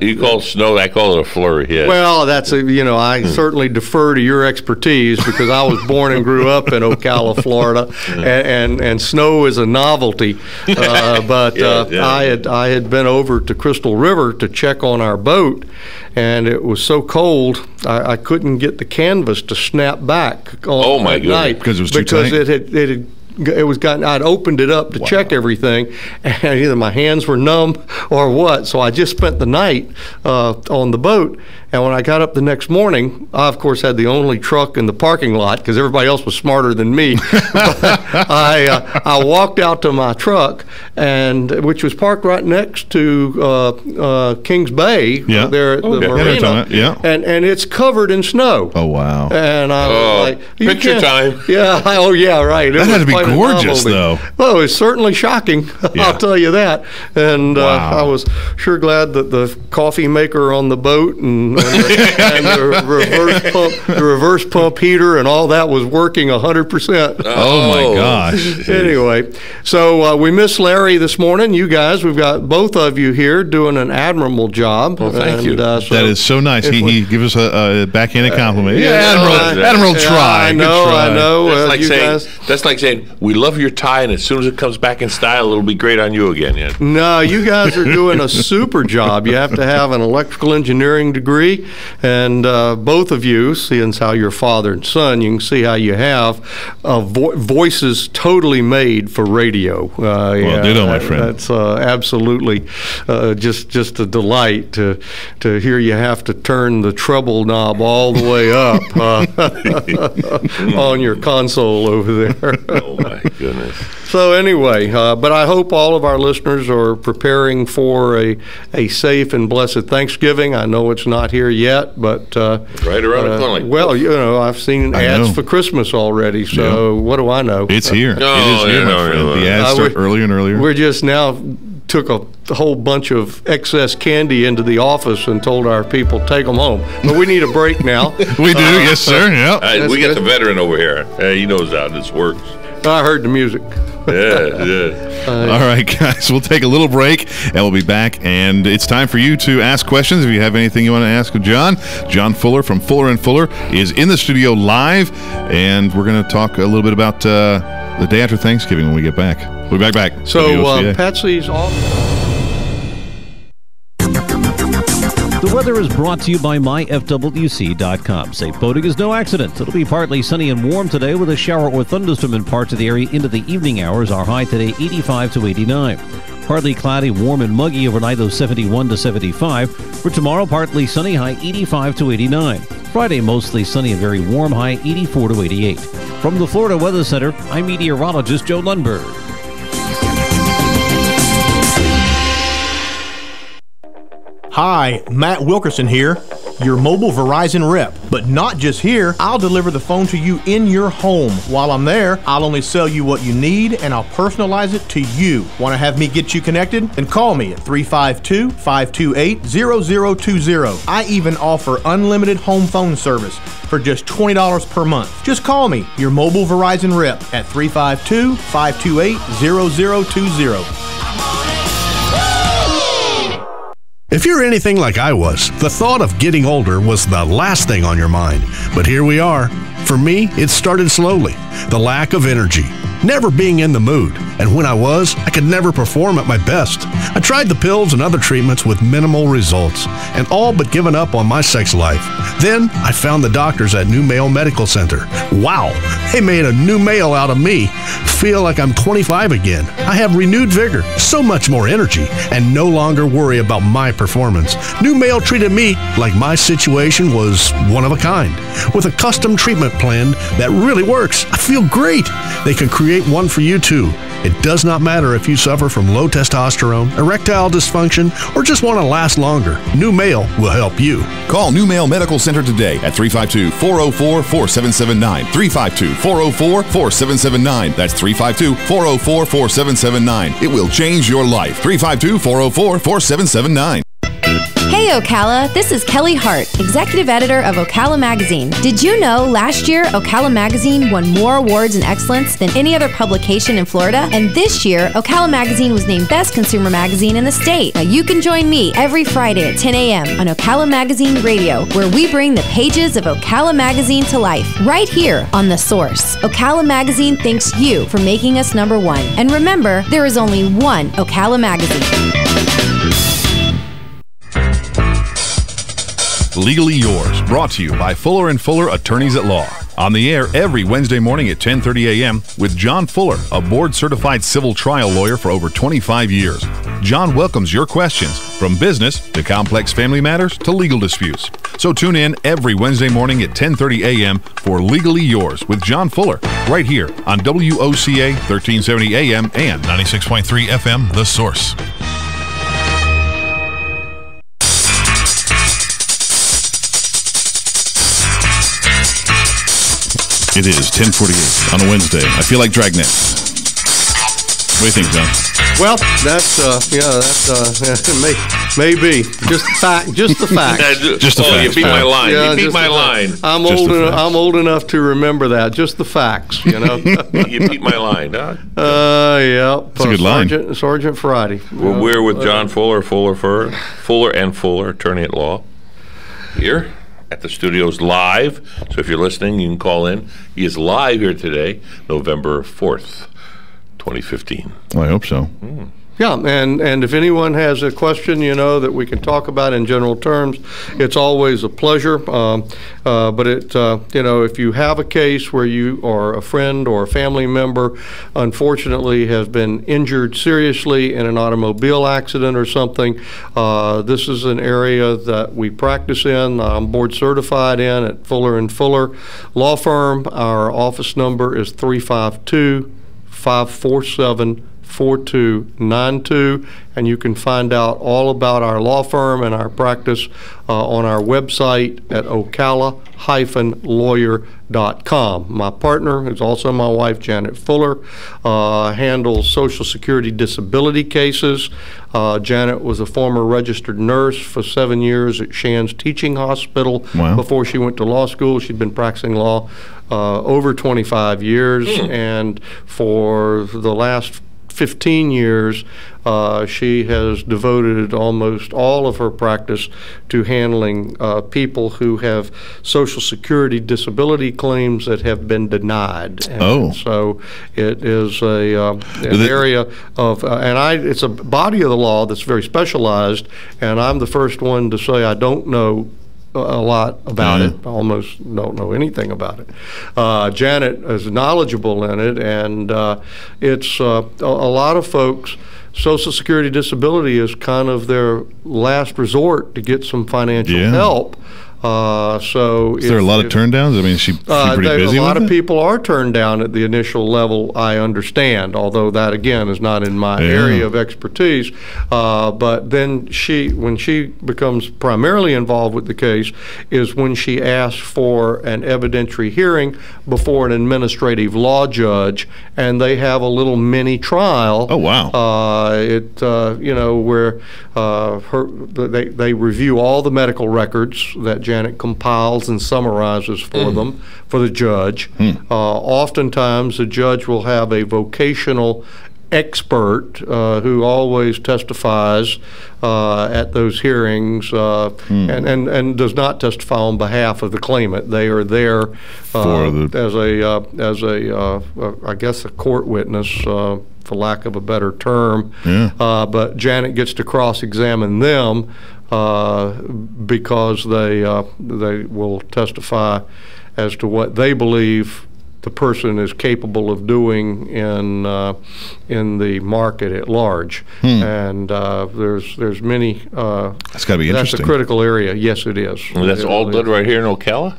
You call snow, I call it a flurry. Yes. Well, that's I certainly defer to your expertise because I was born and grew up in Ocala, Florida, and snow is a novelty. I had been over to Crystal River to check on our boat, and it was so cold I couldn't get the canvas to snap back at night because it was too tight. I'd opened it up to check everything, and either my hands were numb or what. So I just spent the night on the boat, And when I got up the next morning, I, of course, had the only truck in the parking lot because everybody else was smarter than me. I walked out to my truck, which was parked right next to Kings Bay, there at the marina, and it's covered in snow. Oh, wow. And I was like, picture time. Yeah, right. That had to be gorgeous, though. Well, it was certainly shocking, I'll tell you that. And I was sure glad that the coffee maker on the boat and the reverse pump heater and all that was working 100%. Oh my gosh. Anyway, so we miss Larry this morning. You guys, we've got both of you here doing an admirable job. Well, thank you. That is so nice. He gives us a backhanded compliment. Admiral try. I know. That's like saying, we love your tie, and as soon as it comes back in style, it'll be great on you again. Yeah. No, you guys are doing a super job. You have to have an electrical engineering degree, and both of you, seeing how you're father and son, you can see how you have voices totally made for radio. Ditto, my friend. That's absolutely just a delight to hear you have to turn the treble knob all the way up on your console over there. Oh, my goodness. So anyway, but I hope all of our listeners are preparing for a safe and blessed Thanksgiving. I know it's not here yet, but right around the corner. Well, I've seen ads for Christmas already, so what do I know? It's here. It is here, my friend. The ads start earlier and earlier. We're just now took a whole bunch of excess candy into the office and told our people take them home. But we need a break now. We do, yes, sir. Yeah. We got the veteran over here. He knows how this works. I heard the music. Yeah. All right, guys, we'll take a little break, and we'll be back. And it's time for you to ask questions. If you have anything you want to ask of John Fuller from Fuller & Fuller is in the studio live, and we're going to talk a little bit about the day after Thanksgiving when we get back. We'll be back. So Patsy's off. The weather is brought to you by myfwc.com. Safe boating is no accident. It'll be partly sunny and warm today with a shower or thunderstorm in parts of the area into the evening hours. Our high today 85 to 89. Partly cloudy, warm and muggy overnight, though 71 to 75. For tomorrow, partly sunny, high 85 to 89. Friday, mostly sunny and very warm, high 84 to 88. From the Florida Weather Center, I'm meteorologist Joe Lundberg. Hi, Matt Wilkerson here, your mobile Verizon rep. But not just here, I'll deliver the phone to you in your home. While I'm there, I'll only sell you what you need and I'll personalize it to you. Want to have me get you connected? Then call me at 352-528-0020. I even offer unlimited home phone service for just $20 per month. Just call me, your mobile Verizon rep, at 352-528-0020. If you're anything like I was, the thought of getting older was the last thing on your mind. But here we are. For me, it started slowly. The lack of energy, never being in the mood, and when I was, I could never perform at my best. I tried the pills and other treatments with minimal results, and all but given up on my sex life. Then, I found the doctors at New Male Medical Center. Wow, they made a new male out of me. Feel like I'm 25 again. I have renewed vigor, so much more energy, and no longer worry about my performance. New Male treated me like my situation was one of a kind, with a custom treatment plan that really works. I feel great. They can create one for you too. It does not matter if you suffer from low testosterone, erectile dysfunction, or just want to last longer. New Male will help you. Call New Male Medical Center today at 352-404-4779. 352-404-4779. That's 352-404-4779. It will change your life. 352-404-4779. Hey Ocala, this is Kelly Hart, Executive Editor of Ocala Magazine. Did you know last year Ocala Magazine won more awards in excellence than any other publication in Florida? And this year, Ocala Magazine was named Best Consumer Magazine in the state. Now you can join me every Friday at 10 a.m. on Ocala Magazine Radio, where we bring the pages of Ocala Magazine to life, right here on The Source. Ocala Magazine thanks you for making us #1. And remember, there is only one Ocala Magazine. Legally Yours, brought to you by Fuller & Fuller Attorneys at Law. On the air every Wednesday morning at 10:30 a.m. with John Fuller, a board-certified civil trial lawyer for over 25 years. John welcomes your questions, from business to complex family matters to legal disputes. So tune in every Wednesday morning at 10:30 a.m. for Legally Yours with John Fuller, right here on WOCA 1370 AM and 96.3 FM, The Source. It is 10:48 on a Wednesday. I feel like Dragnet. What do you think, John? Well, that's maybe just the fact. Just the fact. Just the fact. You beat my line. Yeah, you beat my line. I'm old enough to remember that. Just the facts, you know. You beat my line. Huh? Yeah. That's a good line. Sergeant Friday. Well, we're with John Fuller, Fuller and Fuller, attorney at law, here at the studios live. So if you're listening, you can call in. He is live here today, November 4th, 2015. Well, I hope so. Yeah, and if anyone has a question, you know, that we can talk about in general terms, it's always a pleasure. But you know, if you have a case where you or a friend or a family member, unfortunately, has been injured seriously in an automobile accident or something, this is an area that we practice in. I'm board certified in at Fuller & Fuller Law Firm. Our office number is 352-547-4292, and you can find out all about our law firm and our practice on our website at ocala-lawyer.com. My partner, who's also my wife, Janet Fuller, handles Social Security disability cases. Janet was a former registered nurse for 7 years at Shands Teaching Hospital. Wow. Before she went to law school. She'd been practicing law over 25 years, and for the last 15 years, she has devoted almost all of her practice to handling people who have Social Security disability claims that have been denied. And so it is an area of, it's a body of the law that's very specialized, and I'm the first one to say I don't know a lot about it. I almost don't know anything about it. Janet is knowledgeable in it, and it's a lot of folks, Social Security disability is kind of their last resort to get some financial help. So is there a lot of turn downs? I mean, is she pretty busy a lot with of it? people are turned down at the initial level, I understand, although that again is not in my area of expertise. But then when she becomes primarily involved with the case is when she asks for an evidentiary hearing before an administrative law judge, and they have a little mini trial. Oh, wow. You know, where they review all the medical records that Janet compiles and summarizes for them, for the judge. Oftentimes, the judge will have a vocational expert who always testifies at those hearings and does not testify on behalf of the claimant. They are there as I guess a court witness, for lack of a better term. But Janet gets to cross-examine them because they will testify as to what they believe the person is capable of doing in the market at large. And there's many. That's got to be interesting. That's a critical area. Yes, it is. Well, that's all done right here in Ocala?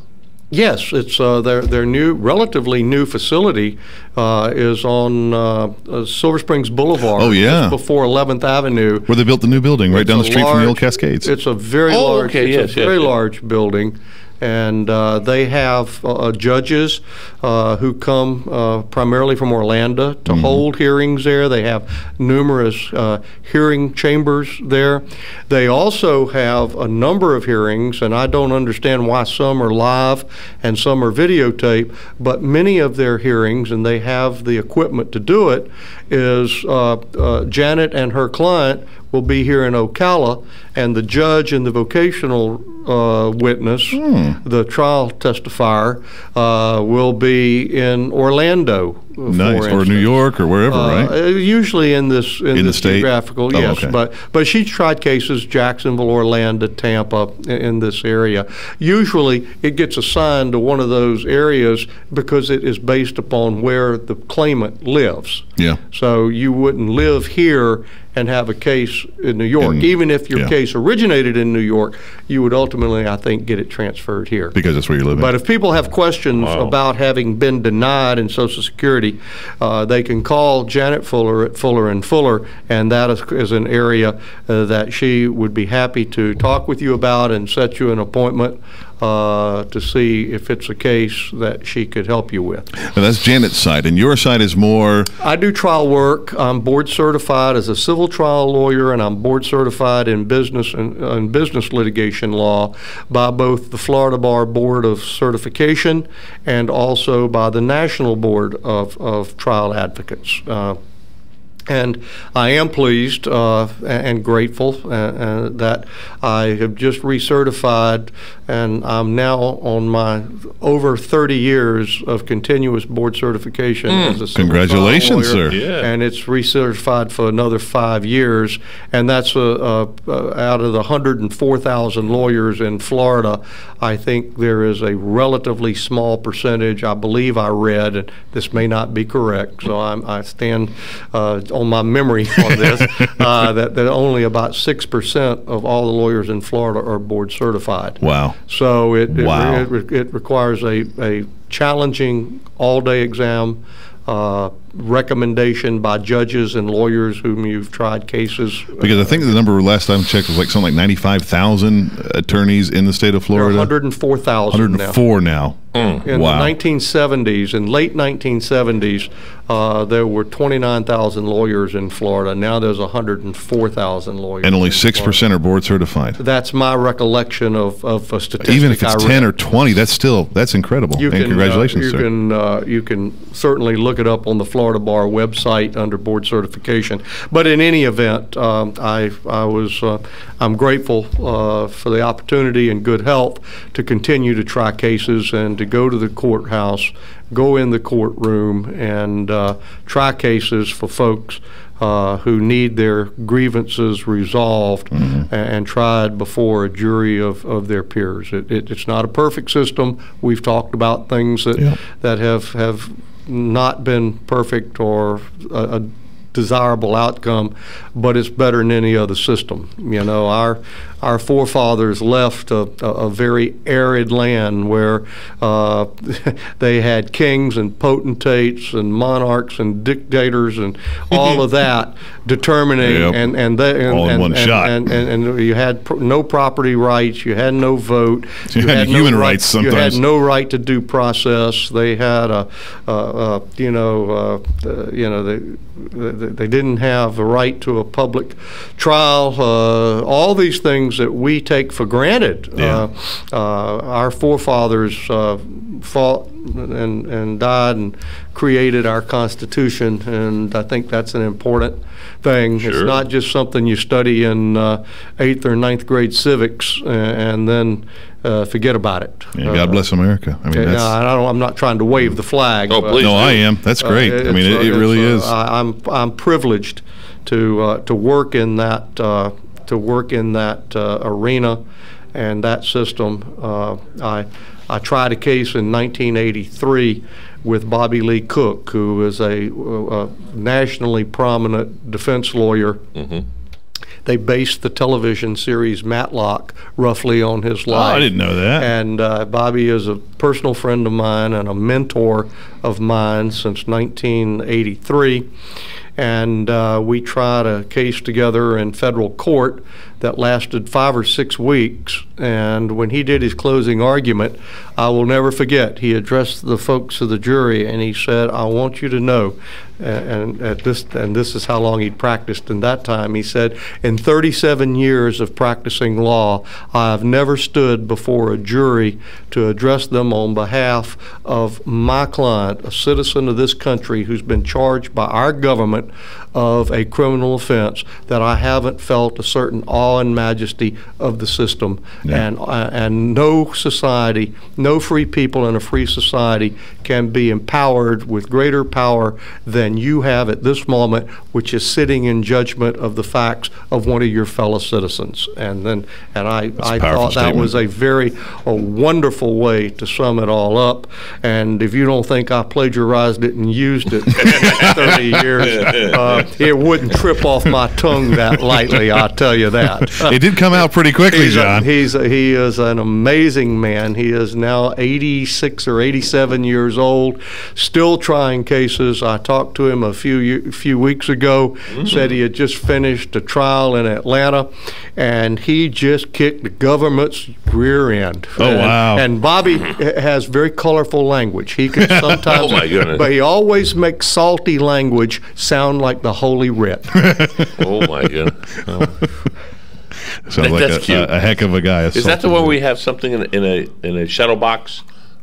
Yes, it's their new, relatively new facility is on Silver Springs Boulevard. Oh, yeah. Just before 11th Avenue. Where they built the new building, right down the street from the old Cascades. It's a very large. It's a very large building. And they have judges who come primarily from Orlando to hold hearings there. They have numerous hearing chambers there. They also have a number of hearings, and I don't understand why some are live and some are videotaped, but many of their hearings, and they have the equipment to do it, is Janet and her client will be here in Ocala, and the judge and the vocational witness, the trial testifier, will be in Orlando Nice, or New York or wherever, right? Usually in this state? geographical, Oh, yes. okay. But she's tried cases Jacksonville, Orlando, Tampa, in this area. Usually it gets assigned to one of those areas because it is based upon where the claimant lives. Yeah. So you wouldn't live here and have a case in New York. Even if your case originated in New York, you would ultimately, I think, get it transferred here. Because that's where you live. But if people have questions about having been denied in Social Security, they can call Janet Fuller at Fuller & Fuller, and that is an area that she would be happy to talk with you about and set you an appointment to see if it's a case that she could help you with. Now that's Janet's side, and your side is more... I do trial work. I'm board certified as a civil trial lawyer, and I'm board certified in business and business litigation law by both the Florida Bar Board of Certification and also by the National Board of Trial Advocates. And I am pleased and grateful that I have just recertified, and I'm now on my over 30 years of continuous board certification as a civil Congratulations, trial lawyer, sir. Yeah. And it's recertified for another 5 years, and that's out of the 104,000 lawyers in Florida. I think there is a relatively small percentage, I believe I read, and this may not be correct, so I stand on my memory on this, that only about 6% of all the lawyers in Florida are board certified. Wow. So it Wow. it requires a challenging all-day exam, recommendation by judges and lawyers whom you've tried cases. Because I think the number last time I checked was like something like 95,000 attorneys in the state of Florida. There are 104,000 now. 104 now. In Wow. the 1970s, in late 1970s, there were 29,000 lawyers in Florida. Now there's 104,000 lawyers. And only in 6% Florida. are board certified. That's my recollection of a statistic. Even if I it's read. 10 or 20, that's incredible. You And can, congratulations, you sir. can you can certainly look it up on the Florida Bar website under board certification. But in any event, I'm grateful for the opportunity and good health to continue to try cases and to go to the courthouse, go in the courtroom, and try cases for folks who need their grievances resolved and tried before a jury of their peers. It's not a perfect system. We've talked about things that have not been perfect or a desirable outcome, but it's better than any other system. You know, our forefathers left a very arid land where they had kings and potentates and monarchs and dictators and all of that determining Yep. All in one shot. And you had no property rights, you had no vote, You had human rights sometimes. You had no right to due process. They had they didn't have a right to a public trial. All these things that we take for granted. Our forefathers fought and died and created our Constitution, and I think that's an important thing. Sure. It's not just something you study in 8th or 9th grade civics and then forget about it. Yeah, God bless America. I mean, that's, I'm not trying to wave the flag. Oh, but, please no, I am. That's great. I mean, it really is. I'm privileged to work in that arena and that system. I tried a case in 1983 with Bobby Lee Cook, who is a nationally prominent defense lawyer. They based the television series Matlock roughly on his life. I didn't know that. And Bobby is a personal friend of mine and a mentor of mine since 1983. And we tried a case together in federal court that lasted 5 or 6 weeks. And when he did his closing argument, I will never forget, he addressed the folks of the jury and he said, "I want you to know," and this is how long he'd practiced in that time. He said, "In 37 years of practicing law, I have never stood before a jury to address them on behalf of my client, a citizen of this country who's been charged by our government moment of a criminal offense that I haven't felt a certain awe and majesty of the system. And no society, no free people in a free society can be empowered with greater power than you have at this moment, which is sitting in judgment of the facts of one of your fellow citizens. And I thought that was a wonderful way to sum it all up. And if you don't think I plagiarized it and used it for 30 years, it wouldn't trip off my tongue that lightly, I'll tell you that. It did come out pretty quickly, John. He is an amazing man. He is now 86 or 87 years old, still trying cases. I talked to him a few weeks ago, said he had just finished a trial in Atlanta, and he just kicked the government's rear end. Oh, wow. And Bobby has very colorful language. He can sometimes, oh my goodness. But he always makes salty language sound like the Holy Writ. Oh my goodness! Sounds like a heck of a guy. Is that the one we have something in a shuttle box?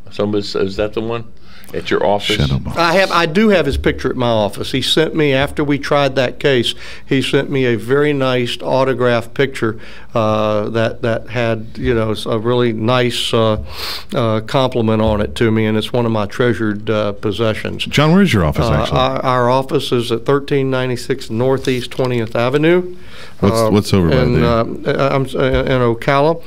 Is that the one at your office? I do have his picture at my office. He sent me, after we tried that case, he sent me a very nice autographed picture that had, a really nice compliment on it to me, and it's one of my treasured possessions. John, where's your office, actually? Our office is at 1396 Northeast 20th Avenue. What's over by there? I'm in Ocala.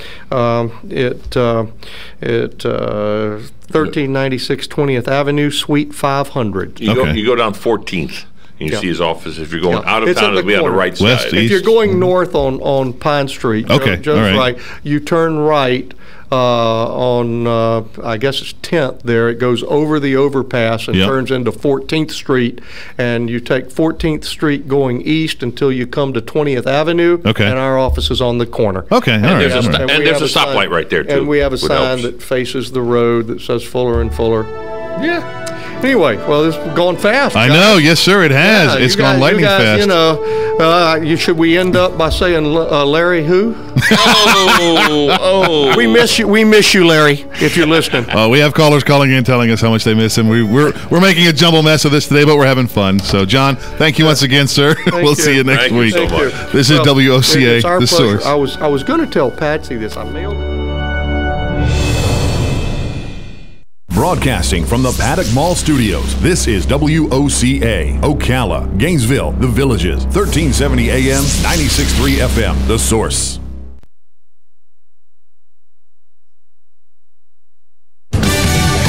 1396 20th Avenue, Suite 500. You go down 14th. You see his office. If you're going out of town, it'll be on the right West, side. east. If you're going north on Pine Street, just right, you turn right on, I guess it's 10th there. It goes over the overpass and turns into 14th Street. And you take 14th Street going east until you come to 20th Avenue. Okay. And our office is on the corner. Okay, all right. And there's a stoplight right there, too. And we have a sign that faces the road that says Fuller and Fuller. Yeah. Anyway, well, this is going fast. I know, yes, sir, it has. It's gone lightning fast. Should we end up by saying Larry who? Oh. We miss you, Larry, if you're listening. We have callers calling in telling us how much they miss him. We're making a jumble mess of this today, but we're having fun. So, John, thank you once again, sir. We'll see you next week. Thank you so much. This is WOCA, The Source. I was going to tell Patsy this. I mailed it. Broadcasting from the Paddock Mall Studios, this is WOCA, Ocala, Gainesville, The Villages, 1370 AM, 96.3 FM, The Source.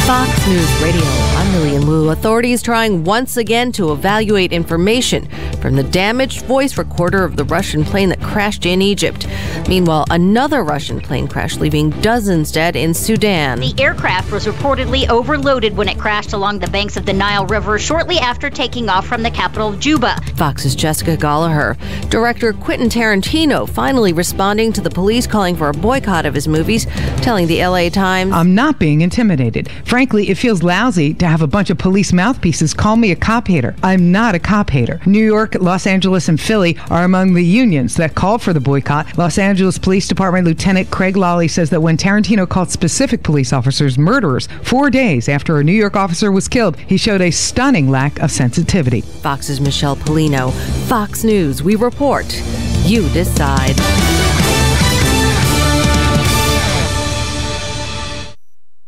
Fox News Radio. I'm Lillian Wu. Authorities trying once again to evaluate information from the damaged voice recorder of the Russian plane that crashed in Egypt. Meanwhile, another Russian plane crashed, leaving dozens dead in Sudan. The aircraft was reportedly overloaded when it crashed along the banks of the Nile River shortly after taking off from the capital of Juba. Fox's Jessica Gallagher. Director Quentin Tarantino finally responding to the police calling for a boycott of his movies, telling the LA Times, "I'm not being intimidated. Frankly, it feels lousy to have a bunch of police mouthpieces call me a cop hater. I'm not a cop hater. New York, Los Angeles, and Philly are among the unions that called for the boycott. Los Angeles Police Department Lieutenant Craig Lawley says that when Tarantino called specific police officers murderers 4 days after a New York officer was killed, he showed a stunning lack of sensitivity." Fox's Michelle Polino. Fox News, we report. You decide.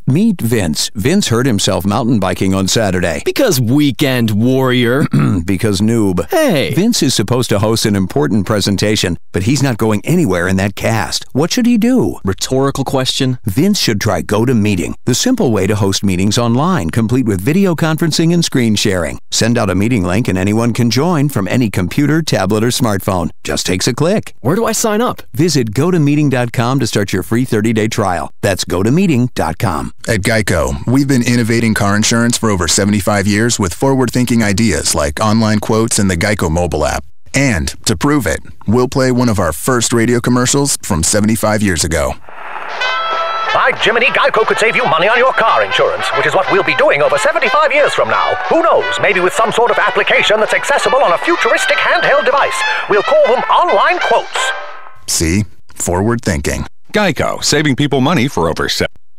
Meet Vince. Vince hurt himself mountain biking on Saturday. Because weekend warrior. Because noob. Hey. Vince is supposed to host an important presentation, but he's not going anywhere in that cast. What should he do? Rhetorical question. Vince should try GoToMeeting, the simple way to host meetings online, complete with video conferencing and screen sharing. Send out a meeting link and anyone can join from any computer, tablet, or smartphone. Just takes a click. Where do I sign up? Visit GoToMeeting.com to start your free 30-day trial. That's GoToMeeting.com. At Geico, we've been innovating car insurance for over 75 years with forward-thinking ideas like online quotes and the Geico mobile app. And to prove it, we'll play one of our first radio commercials from 75 years ago. By Jiminy, Geico could save you money on your car insurance, which is what we'll be doing over 75 years from now. Who knows, maybe with some sort of application that's accessible on a futuristic handheld device. We'll call them online quotes. See? Forward thinking. Geico, saving people money for over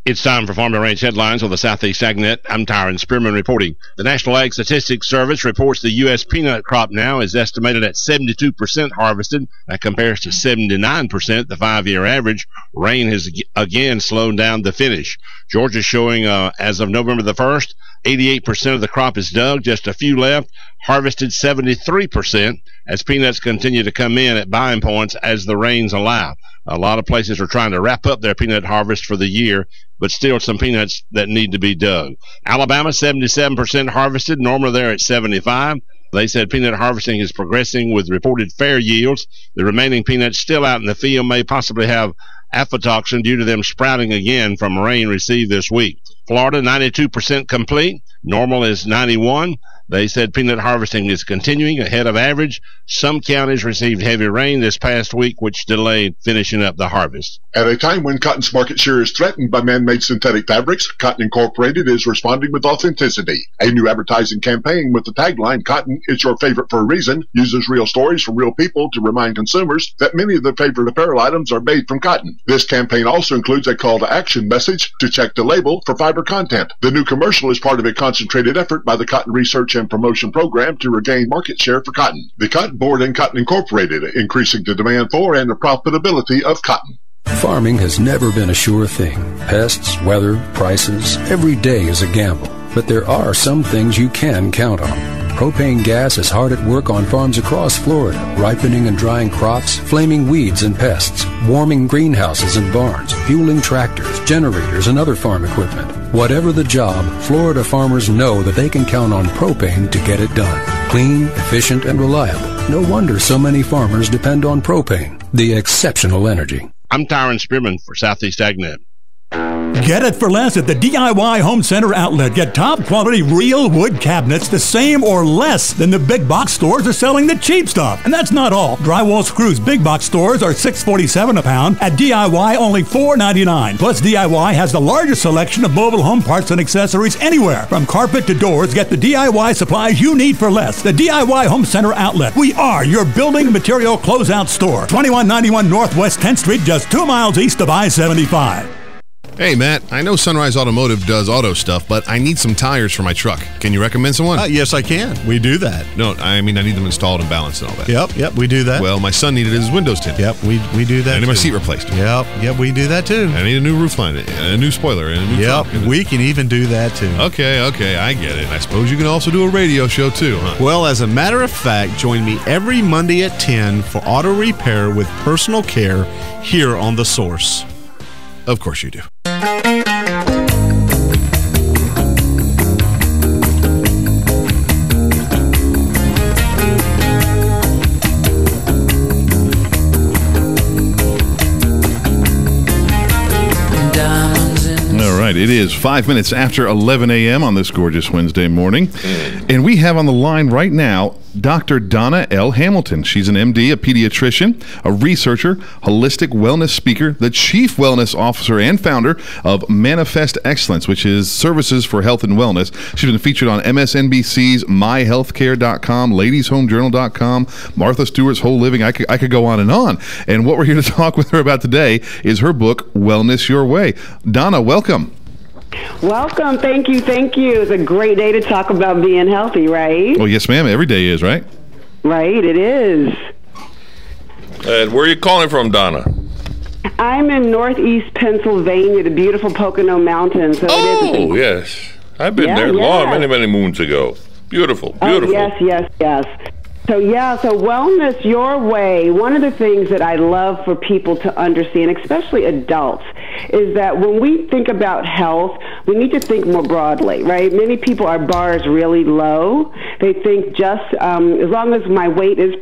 It's time for Farm and Ranch headlines on the Southeast AgNet. I'm Tyron Spearman reporting. The National Ag Statistics Service reports the U.S. peanut crop now is estimated at 72% harvested. That compares to 79%, the 5-year average. Rain has again slowed down the finish. Georgia's showing, as of November the 1st, 88% of the crop is dug, just a few left. Harvested 73% as peanuts continue to come in at buying points as the rains allow. A lot of places are trying to wrap up their peanut harvest for the year, but still some peanuts that need to be dug. Alabama, 77% harvested. Normally they're at 75%. They said peanut harvesting is progressing with reported fair yields. The remaining peanuts still out in the field may possibly have aflatoxin due to them sprouting again from rain received this week. Florida, 92% complete. Normal is 91%. They said peanut harvesting is continuing ahead of average. Some counties received heavy rain this past week, which delayed finishing up the harvest. At a time when cotton's market share is threatened by man-made synthetic fabrics, Cotton Incorporated is responding with authenticity. A new advertising campaign with the tagline, "Cotton is your favorite for a reason," uses real stories from real people to remind consumers that many of their favorite apparel items are made from cotton. This campaign also includes a call to action message to check the label for fiber content. The new commercial is part of a concentrated effort by the Cotton Research and Promotion Program to regain market share for cotton. The Cotton Board and Cotton Incorporated, increasing the demand for and the profitability of cotton. Farming has never been a sure thing. Pests, weather, prices, every day is a gamble. But there are some things you can count on. Propane gas is hard at work on farms across Florida, ripening and drying crops, flaming weeds and pests, warming greenhouses and barns, fueling tractors, generators, and other farm equipment. Whatever the job, Florida farmers know that they can count on propane to get it done. Clean, efficient, and reliable. No wonder so many farmers depend on propane, the exceptional energy. I'm Tyron Spearman for Southeast AgNet. Get it for less at the DIY Home Center outlet. Get top quality real wood cabinets the same or less than the big box stores are selling the cheap stuff. And that's not all. Drywall screws big box stores are $6.47 a pound. At DIY only $4.99. Plus DIY has the largest selection of mobile home parts and accessories anywhere. From carpet to doors, get the DIY supplies you need for less. The DIY Home Center outlet. We are your building material closeout store. 2191 Northwest 10th Street, just 2 miles east of I-75. Hey, Matt, I know Sunrise Automotive does auto stuff, but I need some tires for my truck. Can you recommend someone? Yes, I can. We do that. No, I mean, I need them installed and balanced and all that. Yep, we do that. Well, my son needed his windows tinted. Yep, we do that. I need my seat replaced. Yep, we do that too. I need a new roof line, a new spoiler, and a new trunk. We can even do that too. Okay, I get it. I suppose you can also do a radio show too, huh? Well, as a matter of fact, join me every Monday at 10 for auto repair with personal care here on The Source. Of course you do. All right, it is 5 minutes after 11 a.m. on this gorgeous Wednesday morning. And we have on the line right now Dr. Donna L. Hamilton. She's an MD, a pediatrician, a researcher, holistic wellness speaker, the chief wellness officer and founder of Manifest Excellence, which is services for health and wellness. She's been featured on MSNBC's MyHealthcare.com, LadiesHomeJournal.com, Martha Stewart's Whole Living. I could go on. And what we're here to talk with her about today is her book, Wellness Your Way. Donna, welcome. Welcome. Thank you. It's a great day to talk about being healthy, right? Well, yes, ma'am. Every day is, right? Right, it is. And where are you calling from, Donna? I'm in northeast Pennsylvania, the beautiful Pocono Mountains. So Yes. I've been there many moons ago. Beautiful. Oh, yes. So Wellness Your Way, one of the things that I love for people to understand, especially adults, is that when we think about health, we need to think more broadly, right? Many people, our bar is really low. They think just as long as my weight is